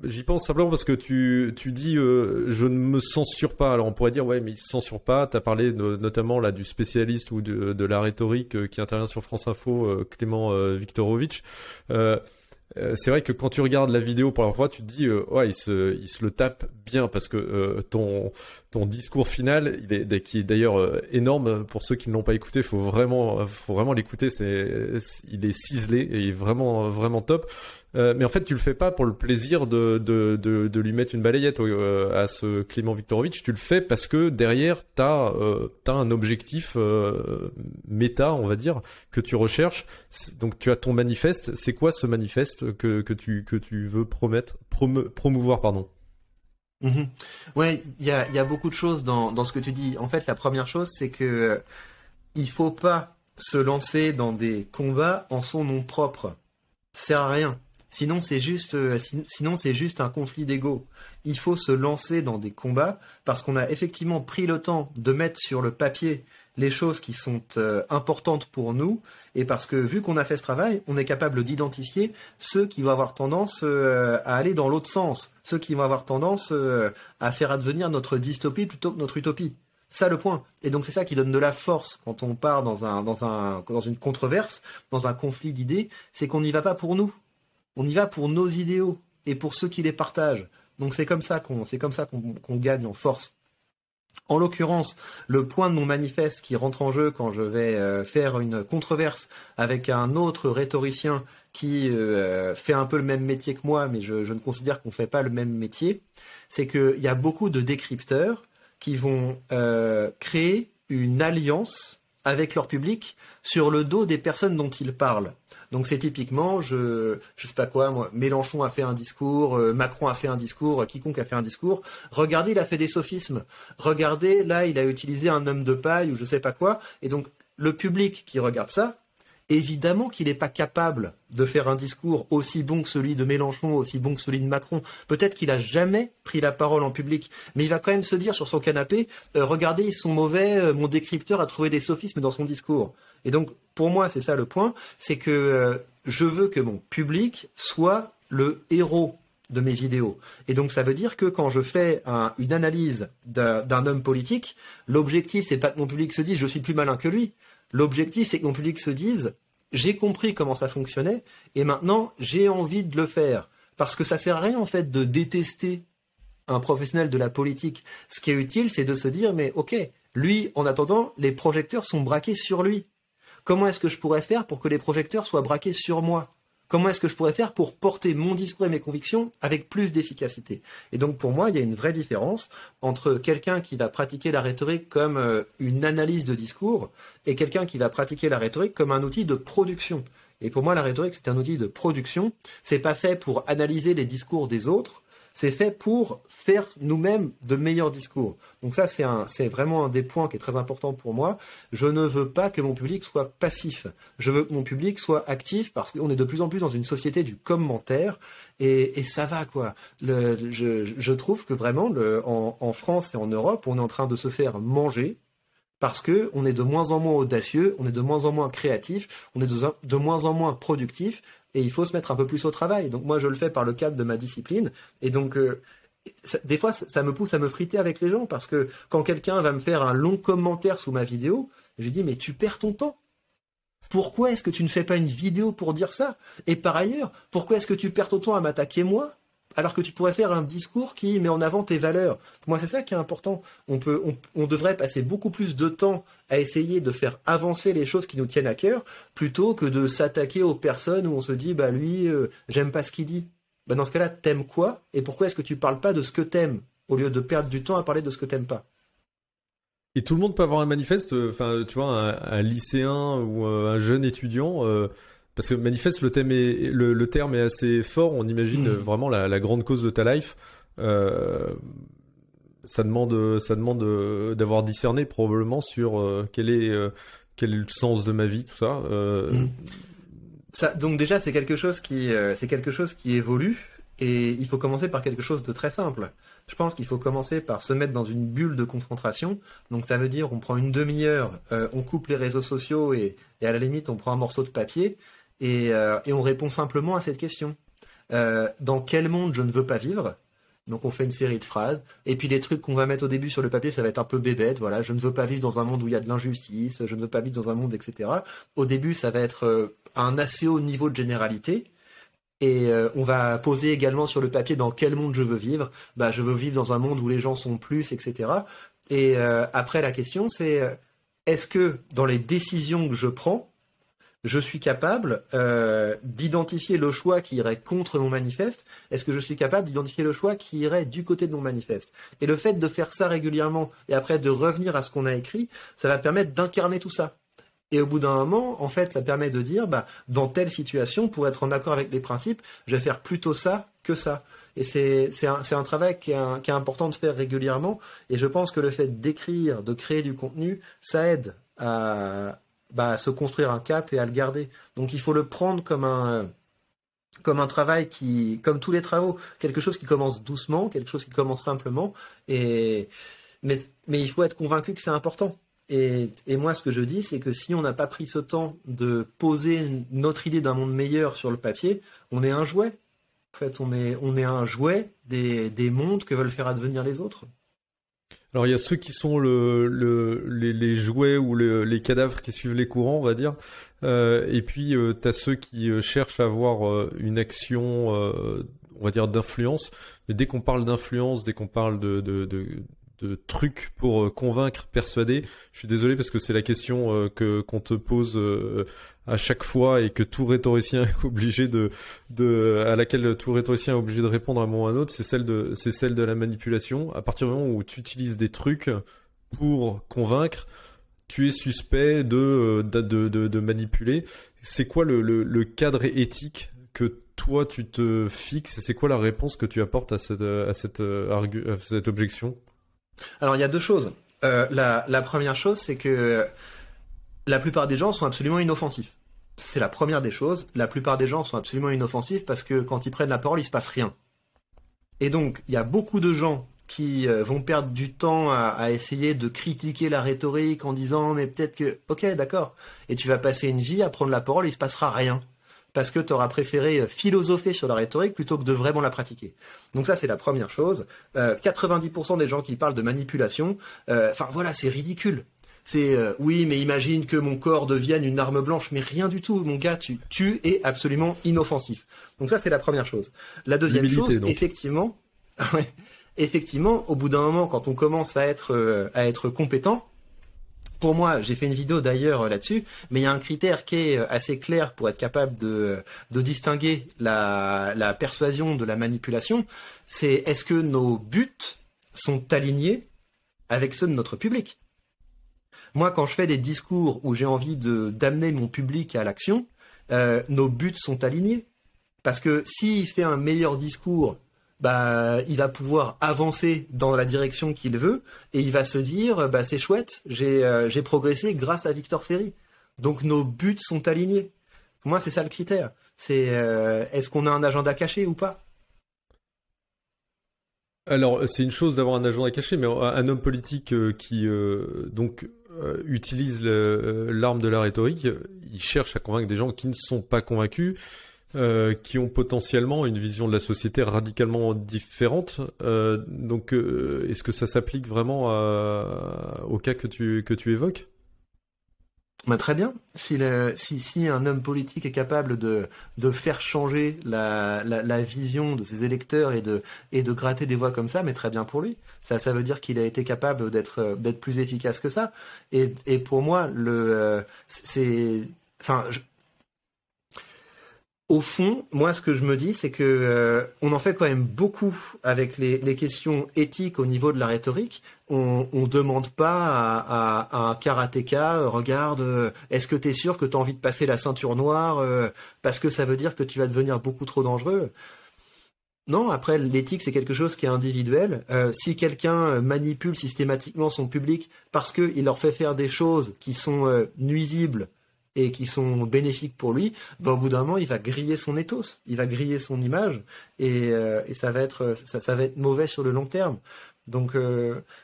J'y pense simplement parce que tu dis je ne me censure pas. Alors on pourrait dire ouais mais il se censure pas. T'as parlé notamment là du spécialiste ou de la rhétorique qui intervient sur France Info, Clément Viktorovitch. C'est vrai que quand tu regardes la vidéo pour la fois, tu te dis ouais il se le tape bien parce que ton discours final qui est d'ailleurs énorme pour ceux qui ne l'ont pas écouté, faut vraiment l'écouter, il est ciselé et il est vraiment top. Mais en fait, tu le fais pas pour le plaisir de lui mettre une balayette à ce Clément Viktorovitch. Tu le fais parce que derrière, t'as un objectif méta, on va dire, que tu recherches. Donc, tu as ton manifeste. C'est quoi ce manifeste que tu veux promouvoir, pardon? Mmh. Ouais, il y a beaucoup de choses dans ce que tu dis. En fait, la première chose, c'est que il faut pas se lancer dans des combats en son nom propre. Ça sert à rien. Sinon, c'est juste un conflit d'ego. Il faut se lancer dans des combats parce qu'on a effectivement pris le temps de mettre sur le papier les choses qui sont importantes pour nous et parce que vu qu'on a fait ce travail, on est capable d'identifier ceux qui vont avoir tendance à aller dans l'autre sens, ceux qui vont avoir tendance à faire advenir notre dystopie plutôt que notre utopie. Ça le point. Et donc c'est ça qui donne de la force quand on part dans une controverse, dans un conflit d'idées, c'est qu'on n'y va pas pour nous. On y va pour nos idéaux et pour ceux qui les partagent. Donc c'est comme ça qu'on gagne en force. En l'occurrence, le point de mon manifeste qui rentre en jeu quand je vais faire une controverse avec un autre rhétoricien qui fait un peu le même métier que moi, mais je ne considère qu'on ne fait pas le même métier, c'est qu'il y a beaucoup de décrypteurs qui vont créer une alliance avec leur public sur le dos des personnes dont ils parlent. Donc c'est typiquement, je sais pas quoi, moi, Mélenchon a fait un discours, Macron a fait un discours, quiconque a fait un discours. Regardez, il a fait des sophismes. Regardez, là, il a utilisé un homme de paille ou je sais pas quoi. Et donc le public qui regarde ça, évidemment qu'il n'est pas capable de faire un discours aussi bon que celui de Mélenchon, aussi bon que celui de Macron. Peut-être qu'il a jamais pris la parole en public, mais il va quand même se dire sur son canapé, regardez, ils sont mauvais, mon décrypteur a trouvé des sophismes dans son discours. Et donc, pour moi, c'est ça le point, c'est que je veux que mon public soit le héros de mes vidéos. Et donc, ça veut dire que quand je fais une analyse d'un homme politique, l'objectif, c'est pas que mon public se dise, je suis plus malin que lui. L'objectif, c'est que mon public se dise « J'ai compris comment ça fonctionnait et maintenant, j'ai envie de le faire. » Parce que ça sert à rien, en fait, de détester un professionnel de la politique. Ce qui est utile, c'est de se dire « Mais ok, lui, en attendant, les projecteurs sont braqués sur lui. Comment est-ce que je pourrais faire pour que les projecteurs soient braqués sur moi ? Comment est-ce que je pourrais faire pour porter mon discours et mes convictions avec plus d'efficacité ?» Et donc pour moi, il y a une vraie différence entre quelqu'un qui va pratiquer la rhétorique comme une analyse de discours et quelqu'un qui va pratiquer la rhétorique comme un outil de production. Et pour moi, la rhétorique, c'est un outil de production. C'est pas fait pour analyser les discours des autres, c'est fait pour faire nous-mêmes de meilleurs discours. Donc ça, c'est vraiment un des points qui est très important pour moi. Je ne veux pas que mon public soit passif. Je veux que mon public soit actif parce qu'on est de plus en plus dans une société du commentaire et ça va quoi. Je trouve que vraiment en France et en Europe, on est en train de se faire manger parce que on est de moins en moins audacieux, on est de moins en moins créatif, on est de moins en moins productif. Et il faut se mettre un peu plus au travail. Donc moi, je le fais par le cadre de ma discipline. Et donc, Des fois, ça me pousse à me friter avec les gens parce que quand quelqu'un va me faire un long commentaire sous ma vidéo, je lui dis mais tu perds ton temps. Pourquoi est-ce que tu ne fais pas une vidéo pour dire ça? Et par ailleurs, pourquoi est-ce que tu perds ton temps à m'attaquer moi alors que tu pourrais faire un discours qui met en avant tes valeurs? Pour moi, c'est ça qui est important. On devrait passer beaucoup plus de temps à essayer de faire avancer les choses qui nous tiennent à cœur plutôt que de s'attaquer aux personnes où on se dit, bah lui, j'aime pas ce qu'il dit. Bah dans ce cas-là, t'aimes quoi? Et pourquoi est-ce que tu parles pas de ce que t'aimes au lieu de perdre du temps à parler de ce que t'aimes pas? Et tout le monde peut avoir un manifeste, enfin, tu vois, un lycéen ou un jeune étudiant, parce que manifeste, le terme est assez fort, on imagine vraiment la grande cause de ta life. Ça demande d'avoir discerné probablement sur quel est le sens de ma vie, tout ça. Donc déjà, c'est quelque chose qui évolue. Et il faut commencer par quelque chose de très simple. Je pense qu'il faut commencer par se mettre dans une bulle de concentration. Donc ça veut dire on prend une demi-heure, on coupe les réseaux sociaux et à la limite on prend un morceau de papier et on répond simplement à cette question. Dans quel monde je ne veux pas vivre? Donc on fait une série de phrases. Et puis les trucs qu'on va mettre au début sur le papier, ça va être un peu bébête. Voilà, je ne veux pas vivre dans un monde où il y a de l'injustice, je ne veux pas vivre dans un monde, etc. Au début, ça va être un assez haut niveau de généralité. Et on va poser également sur le papier dans quel monde je veux vivre. Bah, je veux vivre dans un monde où les gens sont plus, etc. Et après, la question, c'est est-ce que dans les décisions que je prends, je suis capable d'identifier le choix qui irait contre mon manifeste? Est-ce que je suis capable d'identifier le choix qui irait du côté de mon manifeste? Et le fait de faire ça régulièrement et après de revenir à ce qu'on a écrit, ça va permettre d'incarner tout ça. Et au bout d'un moment, en fait, ça permet de dire, bah, dans telle situation, pour être en accord avec les principes, je vais faire plutôt ça que ça. Et c'est un travail qui est important de faire régulièrement. Et je pense que le fait d'écrire, de créer du contenu, ça aide à se construire un cap et à le garder. Donc il faut le prendre comme un travail comme tous les travaux, quelque chose qui commence doucement, quelque chose qui commence simplement. Mais il faut être convaincu que c'est important. Et moi, ce que je dis, c'est que si on n'a pas pris ce temps de poser notre idée d'un monde meilleur sur le papier, on est un jouet. En fait, on est un jouet des mondes que veulent faire advenir les autres. Alors il y a ceux qui sont les jouets ou les cadavres qui suivent les courants, on va dire. Et puis t'as ceux qui cherchent à avoir une action, on va dire d'influence. Mais dès qu'on parle d'influence, dès qu'on parle de trucs pour convaincre, persuader. Je suis désolé parce que c'est la question qu'on te pose à chaque fois et que tout rhétoricien est obligé à laquelle tout rhétoricien est obligé de répondre à un moment ou à un autre, c'est celle de la manipulation. À partir du moment où tu utilises des trucs pour convaincre, tu es suspect de manipuler. C'est quoi le cadre éthique que toi tu te fixes et c'est quoi la réponse que tu apportes à cette objection? Alors il y a deux choses. La première chose, c'est que la plupart des gens sont absolument inoffensifs. C'est la première des choses. La plupart des gens sont absolument inoffensifs parce que quand ils prennent la parole, il se passe rien. Et donc il y a beaucoup de gens qui vont perdre du temps à essayer de critiquer la rhétorique en disant mais peut-être que ok d'accord. Et tu vas passer une vie à prendre la parole, et il se passera rien. Parce que tu auras préféré philosopher sur la rhétorique plutôt que de vraiment la pratiquer. Donc ça, c'est la première chose. 90% des gens qui parlent de manipulation, voilà, c'est ridicule. C'est oui, mais imagine que mon corps devienne une arme blanche, mais rien du tout, mon gars, tu es absolument inoffensif. Donc ça, c'est la première chose. La deuxième chose, donc. Effectivement, au bout d'un moment, quand on commence à être compétent, pour moi, j'ai fait une vidéo d'ailleurs là-dessus, mais il y a un critère qui est assez clair pour être capable de distinguer la persuasion de la manipulation, c'est est-ce que nos buts sont alignés avec ceux de notre public? Moi, quand je fais des discours où j'ai envie d'amener mon public à l'action, nos buts sont alignés. Parce que s'il fait un meilleur discours, il va pouvoir avancer dans la direction qu'il veut et il va se dire c'est chouette, j'ai progressé grâce à Victor Ferry. Donc nos buts sont alignés. Pour moi, c'est ça le critère. C'est est-ce qu'on a un agenda caché ou pas? Alors, c'est une chose d'avoir un agenda caché, mais un homme politique qui utilise l'arme de la rhétorique, il cherche à convaincre des gens qui ne sont pas convaincus. qui ont potentiellement une vision de la société radicalement différente. Donc, est-ce que ça s'applique vraiment au cas que tu évoques? Bah, très bien. Si un homme politique est capable de faire changer la vision de ses électeurs et de gratter des voix comme ça, mais très bien pour lui. Ça veut dire qu'il a été capable d'être plus efficace que ça. Et pour moi, au fond, moi, ce que je me dis, c'est que on en fait quand même beaucoup avec les questions éthiques au niveau de la rhétorique. On demande pas à un karatéka, regarde, est-ce que tu es sûr que tu as envie de passer la ceinture noire parce que ça veut dire que tu vas devenir beaucoup trop dangereux. Non, après, l'éthique, c'est quelque chose qui est individuel. Si quelqu'un manipule systématiquement son public parce qu'il leur fait faire des choses qui sont nuisibles et qui sont bénéfiques pour lui, ben, au bout d'un moment, il va griller son ethos, il va griller son image, et ça va être mauvais sur le long terme. Donc,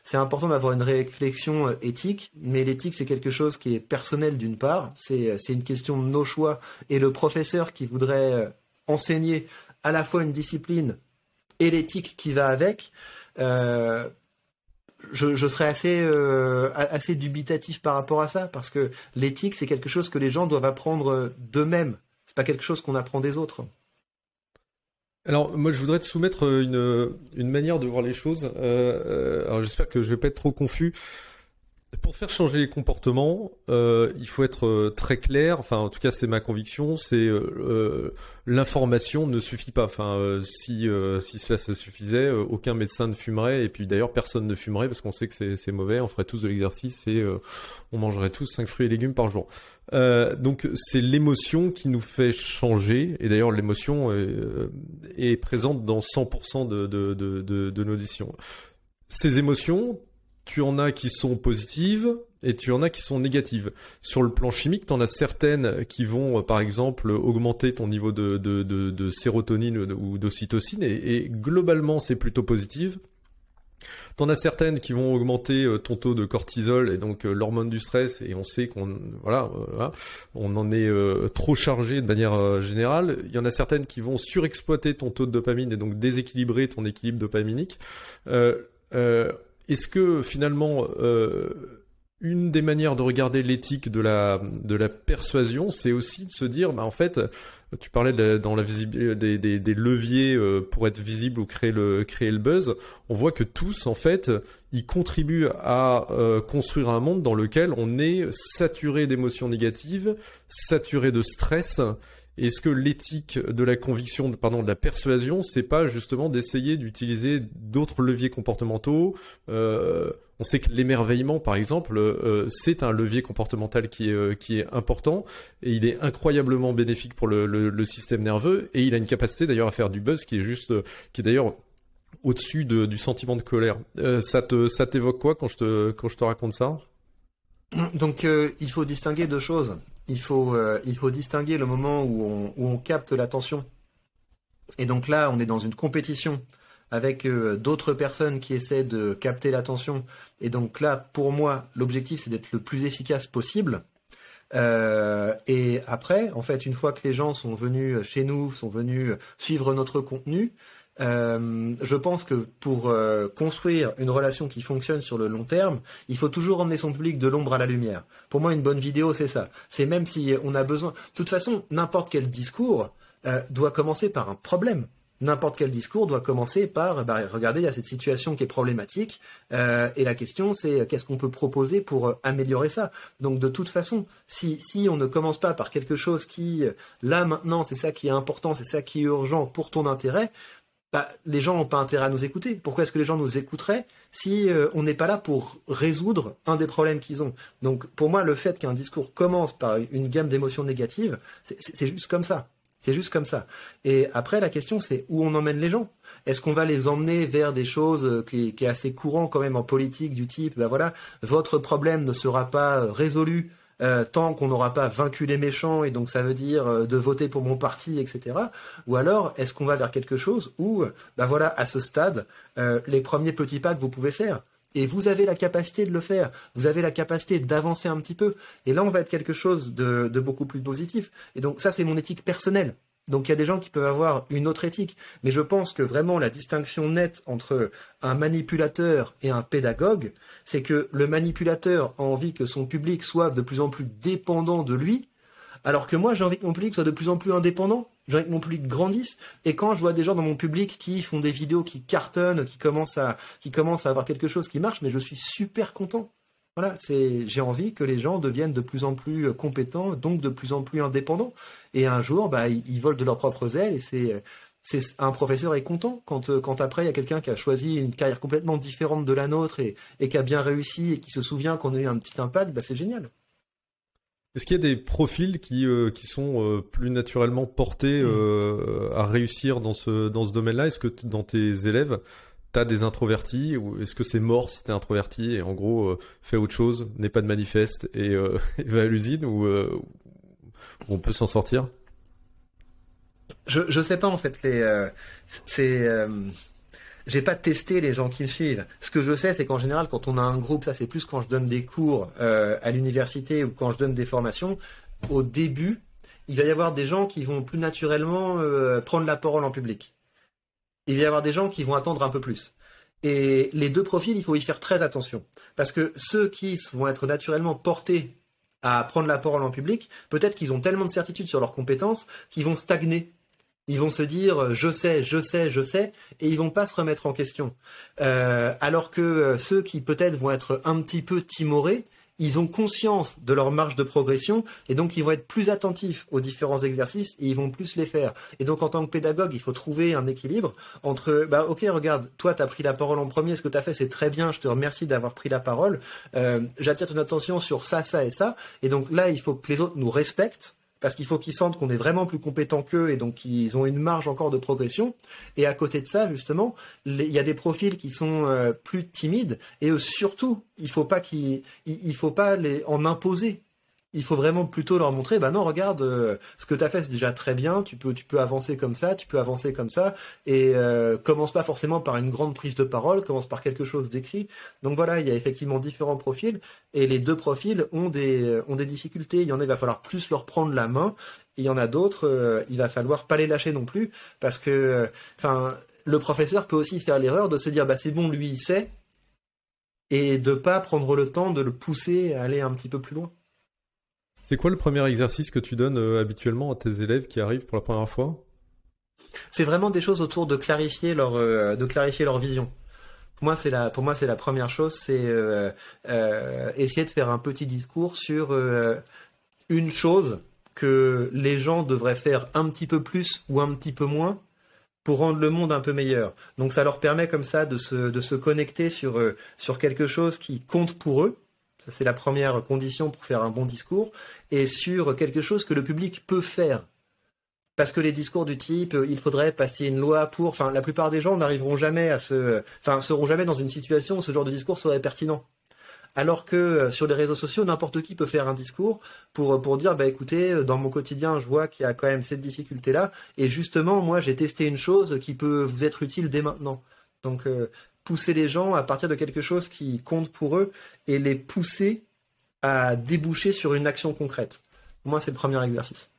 c'est important d'avoir une réflexion éthique, mais l'éthique, c'est quelque chose qui est personnel d'une part, c'est une question de nos choix, et le professeur qui voudrait enseigner à la fois une discipline et l'éthique qui va avec, je serais assez dubitatif par rapport à ça, parce que l'éthique, c'est quelque chose que les gens doivent apprendre d'eux-mêmes. C'est pas quelque chose qu'on apprend des autres. Alors, moi, je voudrais te soumettre une manière de voir les choses. Alors, j'espère que je vais pas être trop confus. Pour faire changer les comportements, il faut être très clair. Enfin, en tout cas, c'est ma conviction. C'est l'information ne suffit pas. Enfin, si cela ça suffisait, aucun médecin ne fumerait. Et puis d'ailleurs, personne ne fumerait parce qu'on sait que c'est mauvais. On ferait tous de l'exercice et on mangerait tous 5 fruits et légumes par jour. Donc, c'est l'émotion qui nous fait changer. Et d'ailleurs, l'émotion est présente dans 100% de nos décisions. Ces émotions, tu en as qui sont positives et tu en as qui sont négatives. Sur le plan chimique, tu en as certaines qui vont, par exemple, augmenter ton niveau de sérotonine ou d'ocytocine et globalement, c'est plutôt positif. T'en as certaines qui vont augmenter ton taux de cortisol et donc l'hormone du stress, et on sait qu'on on en est trop chargé de manière générale. Il y en a certaines qui vont surexploiter ton taux de dopamine et donc déséquilibrer ton équilibre dopaminique. Est-ce que finalement une des manières de regarder l'éthique de la persuasion, c'est aussi de se dire, bah en fait, tu parlais dans la des leviers pour être visible ou créer le buzz. On voit que tous, en fait, ils contribuent à construire un monde dans lequel on est saturé d'émotions négatives, saturé de stress. Est-ce que l'éthique de la conviction, de la persuasion, c'est pas justement d'essayer d'utiliser d'autres leviers comportementaux? On sait que l'émerveillement, par exemple, c'est un levier comportemental qui est important et il est incroyablement bénéfique pour le système nerveux, et il a une capacité d'ailleurs à faire du buzz qui est d'ailleurs au-dessus du sentiment de colère. Ça t'évoque quoi quand je te raconte ça? Donc, il faut distinguer deux choses. Il faut distinguer le moment où on capte l'attention. Et donc là, on est dans une compétition avec d'autres personnes qui essaient de capter l'attention. Et donc là, pour moi, l'objectif, c'est d'être le plus efficace possible. Et après, en fait, une fois que les gens sont venus chez nous, sont venus suivre notre contenu, je pense que pour construire une relation qui fonctionne sur le long terme, il faut toujours emmener son public de l'ombre à la lumière. Pour moi, une bonne vidéo, c'est ça. C'est même si on a besoin... De toute façon, n'importe quel discours doit commencer par un problème. N'importe quel discours doit commencer par regardez, il y a cette situation qui est problématique, et la question c'est qu'est-ce qu'on peut proposer pour améliorer ça. Donc de toute façon, si on ne commence pas par quelque chose qui, là maintenant, c'est ça qui est important, c'est ça qui est urgent pour ton intérêt, les gens n'ont pas intérêt à nous écouter. Pourquoi est-ce que les gens nous écouteraient si on n'est pas là pour résoudre un des problèmes qu'ils ont? Donc pour moi, le fait qu'un discours commence par une gamme d'émotions négatives, c'est juste comme ça. C'est juste comme ça. Et après, la question, c'est où on emmène les gens. Est-ce qu'on va les emmener vers des choses qui est assez courant quand même en politique, du type, votre problème ne sera pas résolu tant qu'on n'aura pas vaincu les méchants, et donc ça veut dire de voter pour mon parti, etc. Ou alors, est-ce qu'on va vers quelque chose où, à ce stade, les premiers petits pas que vous pouvez faire, et vous avez la capacité de le faire, vous avez la capacité d'avancer un petit peu, et là on va être quelque chose de beaucoup plus positif. Et donc ça, c'est mon éthique personnelle. Donc il y a des gens qui peuvent avoir une autre éthique. Mais je pense que vraiment la distinction nette entre un manipulateur et un pédagogue, c'est que le manipulateur a envie que son public soit de plus en plus dépendant de lui, alors que moi j'ai envie que mon public soit de plus en plus indépendant. J'ai envie que mon public grandisse. Et quand je vois des gens dans mon public qui font des vidéos qui cartonnent, qui commencent à avoir quelque chose qui marche, mais je suis super content. Voilà, j'ai envie que les gens deviennent de plus en plus compétents, donc de plus en plus indépendants. Et un jour, ils volent de leurs propres ailes. Et un professeur est content quand après il y a quelqu'un qui a choisi une carrière complètement différente de la nôtre et qui a bien réussi et qui se souvient qu'on a eu un petit impact. C'est génial. Est-ce qu'il y a des profils qui sont plus naturellement portés à réussir dans ce domaine-là? Est-ce que dans tes élèves, t'as des introvertis, ou est-ce que c'est mort si t'es introverti et en gros fais autre chose, n'aie pas de manifeste et va à l'usine, ou on peut s'en sortir? Je sais pas en fait j'ai pas testé les gens qui me suivent. Ce que je sais, c'est qu'en général, quand on a un groupe, ça c'est plus quand je donne des cours à l'université ou quand je donne des formations, au début, il va y avoir des gens qui vont plus naturellement prendre la parole en public. Il va y avoir des gens qui vont attendre un peu plus. Et les deux profils, il faut y faire très attention. Parce que ceux qui vont être naturellement portés à prendre la parole en public, peut-être qu'ils ont tellement de certitude sur leurs compétences qu'ils vont stagner. Ils vont se dire je sais, et ils vont pas se remettre en question. Alors que ceux qui peut-être vont être un petit peu timorés, ils ont conscience de leur marge de progression et donc ils vont être plus attentifs aux différents exercices et ils vont plus les faire. Et donc en tant que pédagogue, il faut trouver un équilibre entre ok, regarde, toi tu as pris la parole en premier, ce que tu as fait c'est très bien, je te remercie d'avoir pris la parole. J'attire ton attention sur ça et ça. Et donc là, il faut que les autres nous respectent. Parce qu'il faut qu'ils sentent qu'on est vraiment plus compétent qu'eux et donc qu'ils ont une marge encore de progression. Et à côté de ça, justement, il y a des profils qui sont plus timides et surtout, il faut pas en imposer. Il faut vraiment plutôt leur montrer, non, regarde, ce que tu as fait, c'est déjà très bien, tu peux avancer comme ça, et commence pas forcément par une grande prise de parole, commence par quelque chose d'écrit. Donc voilà, il y a effectivement différents profils, et les deux profils ont des difficultés. Il y en a, il va falloir plus leur prendre la main, et il y en a d'autres, il va falloir pas les lâcher non plus, parce que, le professeur peut aussi faire l'erreur de se dire, c'est bon, lui, il sait, et de pas prendre le temps de le pousser à aller un petit peu plus loin. C'est quoi le premier exercice que tu donnes habituellement à tes élèves qui arrivent pour la première fois? C'est vraiment des choses autour de clarifier leur vision. Pour moi, c'est la première chose, c'est essayer de faire un petit discours sur une chose que les gens devraient faire un petit peu plus ou un petit peu moins pour rendre le monde un peu meilleur. Donc ça leur permet comme ça de se connecter sur quelque chose qui compte pour eux. C'est la première condition pour faire un bon discours, et sur quelque chose que le public peut faire. Parce que les discours du type il faudrait passer une loi pour, la plupart des gens n'arriveront jamais seront jamais dans une situation où ce genre de discours serait pertinent. Alors que sur les réseaux sociaux, n'importe qui peut faire un discours pour dire écoutez, dans mon quotidien, je vois qu'il y a quand même cette difficulté-là, et justement, moi, j'ai testé une chose qui peut vous être utile dès maintenant. Donc pousser les gens à partir de quelque chose qui compte pour eux et les pousser à déboucher sur une action concrète. Pour moi, c'est le premier exercice.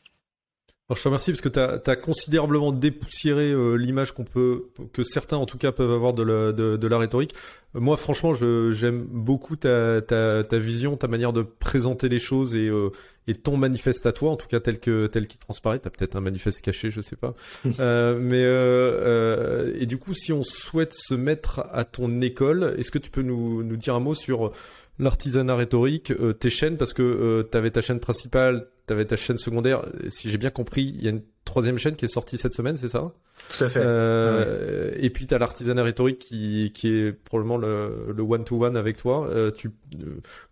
Alors je te remercie parce que tu as considérablement dépoussiéré l'image que certains en tout cas peuvent avoir de la rhétorique. Moi franchement j'aime beaucoup ta vision, ta manière de présenter les choses et ton manifeste à toi, en tout cas tel qu'il transparaît. T'as peut-être un manifeste caché, je sais pas. Et du coup, si on souhaite se mettre à ton école, est-ce que tu peux nous dire un mot sur l'artisanat rhétorique, tes chaînes, parce que t'avais ta chaîne principale, t'avais ta chaîne secondaire. Si j'ai bien compris, il y a une troisième chaîne qui est sortie cette semaine, c'est ça? Tout à fait. Ouais. Et puis t'as l'artisanat rhétorique qui est probablement le one-to-one avec toi.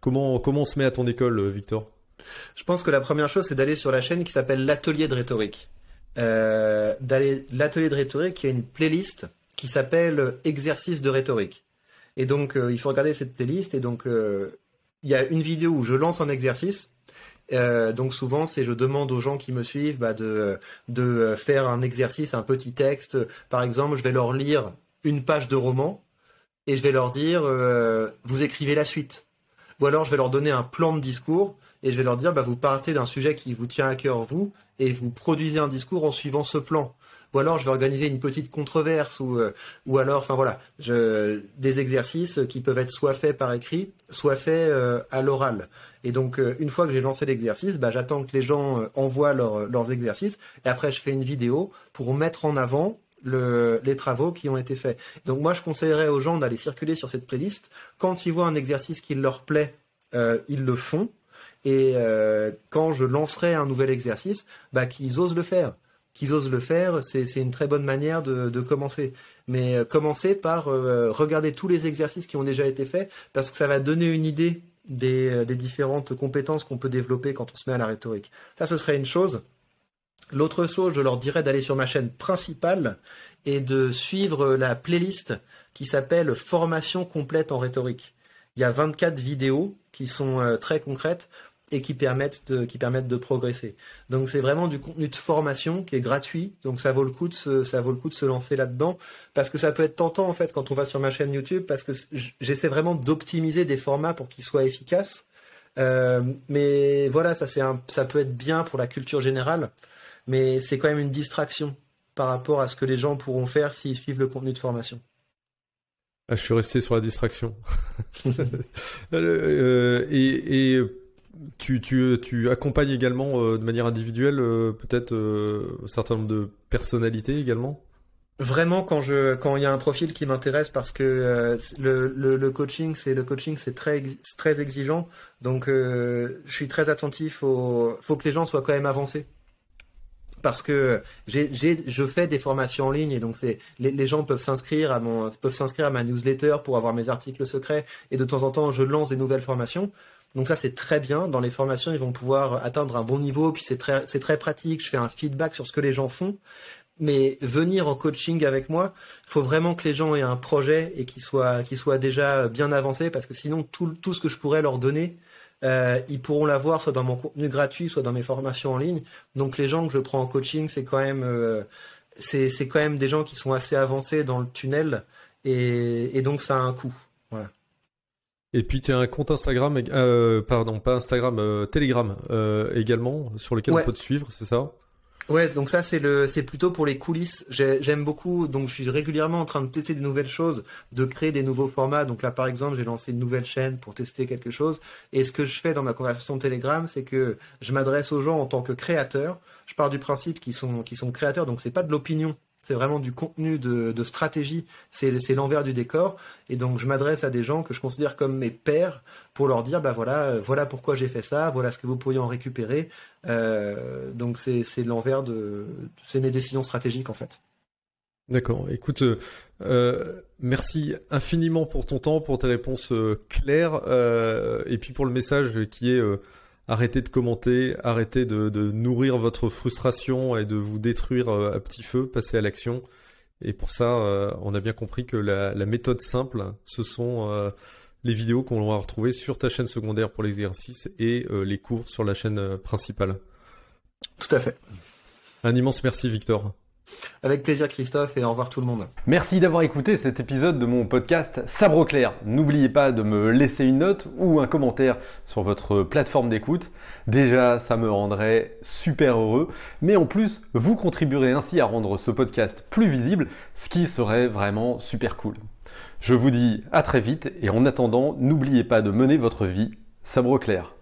Comment on se met à ton école, Victor? Je pense que la première chose, c'est d'aller sur la chaîne qui s'appelle l'Atelier de rhétorique. L'Atelier de rhétorique, qui a une playlist qui s'appelle Exercices de rhétorique. Et donc, il faut regarder cette playlist. Et donc, il y a une vidéo où je lance un exercice. Donc souvent, je demande aux gens qui me suivent de faire un exercice, un petit texte. Par exemple, je vais leur lire une page de roman et je vais leur dire vous écrivez la suite. ou alors je vais leur donner un plan de discours et je vais leur dire vous partez d'un sujet qui vous tient à cœur vous et vous produisez un discours en suivant ce plan. Ou alors je vais organiser une petite controverse ou alors des exercices qui peuvent être soit faits par écrit, soit faits à l'oral. Et donc une fois que j'ai lancé l'exercice, j'attends que les gens envoient leurs exercices et après je fais une vidéo pour mettre en avant les travaux qui ont été faits. Donc moi je conseillerais aux gens d'aller circuler sur cette playlist. Quand ils voient un exercice qui leur plaît, ils le font. Et quand je lancerai un nouvel exercice, qu'ils osent le faire. C'est une très bonne manière de commencer. Mais commencer par regarder tous les exercices qui ont déjà été faits, parce que ça va donner une idée des différentes compétences qu'on peut développer quand on se met à la rhétorique. Ça, ce serait une chose. L'autre chose, je leur dirais d'aller sur ma chaîne principale et de suivre la playlist qui s'appelle Formation complète en rhétorique. Il y a 24 vidéos qui sont très concrètes et qui permettent de progresser. Donc c'est vraiment du contenu de formation qui est gratuit, donc ça vaut le coup de se lancer là-dedans, parce que ça peut être tentant en fait quand on va sur ma chaîne YouTube, parce que j'essaie vraiment d'optimiser des formats pour qu'ils soient efficaces. Mais voilà, ça peut être bien pour la culture générale, mais c'est quand même une distraction par rapport à ce que les gens pourront faire s'ils suivent le contenu de formation. Ah, je suis resté sur la distraction. Tu accompagnes également de manière individuelle peut-être un certain nombre de personnalités également? Vraiment quand il y a un profil qui m'intéresse, parce que le coaching c'est très exigeant, donc je suis très attentif faut que les gens soient quand même avancés. Parce que je fais des formations en ligne et donc les gens peuvent s'inscrire à ma newsletter pour avoir mes articles secrets, et de temps en temps je lance des nouvelles formations. Donc ça c'est très bien. Dans les formations ils vont pouvoir atteindre un bon niveau, puis c'est très pratique. Je fais un feedback sur ce que les gens font. Mais venir en coaching avec moi, il faut vraiment que les gens aient un projet et qu'ils soient déjà bien avancés, parce que sinon tout ce que je pourrais leur donner, ils pourront l'avoir soit dans mon contenu gratuit, soit dans mes formations en ligne. Donc les gens que je prends en coaching, c'est quand même des gens qui sont assez avancés dans le tunnel, et donc ça a un coût. Voilà. Et puis tu as un compte Instagram, pas Instagram, Telegram également, sur lequel on peut te suivre, c'est ça? Ouais, donc ça c'est plutôt pour les coulisses. J'aime beaucoup, donc je suis régulièrement en train de tester des nouvelles choses, de créer des nouveaux formats. Donc là par exemple, j'ai lancé une nouvelle chaîne pour tester quelque chose. Et ce que je fais dans ma conversation Telegram, c'est que je m'adresse aux gens en tant que créateurs. Je pars du principe qu'ils sont créateurs, donc c'est pas de l'opinion. C'est vraiment du contenu de stratégie, c'est l'envers du décor. Et donc je m'adresse à des gens que je considère comme mes pairs pour leur dire voilà pourquoi j'ai fait ça, voilà ce que vous pourriez en récupérer. Donc c'est c'est mes décisions stratégiques en fait. D'accord, écoute, merci infiniment pour ton temps, pour tes réponses claires, et puis pour le message qui est arrêtez de commenter, arrêtez de nourrir votre frustration et de vous détruire à petit feu, passez à l'action. Et pour ça, on a bien compris que la méthode simple, ce sont les vidéos qu'on va retrouver sur ta chaîne secondaire pour l'exercice et les cours sur la chaîne principale. Tout à fait. Un immense merci Victor. Avec plaisir Christophe, et au revoir tout le monde. Merci d'avoir écouté cet épisode de mon podcast Sabre au clair. N'oubliez pas de me laisser une note ou un commentaire sur votre plateforme d'écoute. Déjà, ça me rendrait super heureux, mais en plus, vous contribuerez ainsi à rendre ce podcast plus visible, ce qui serait vraiment super cool. Je vous dis à très vite, et en attendant, n'oubliez pas de mener votre vie sabre au clair.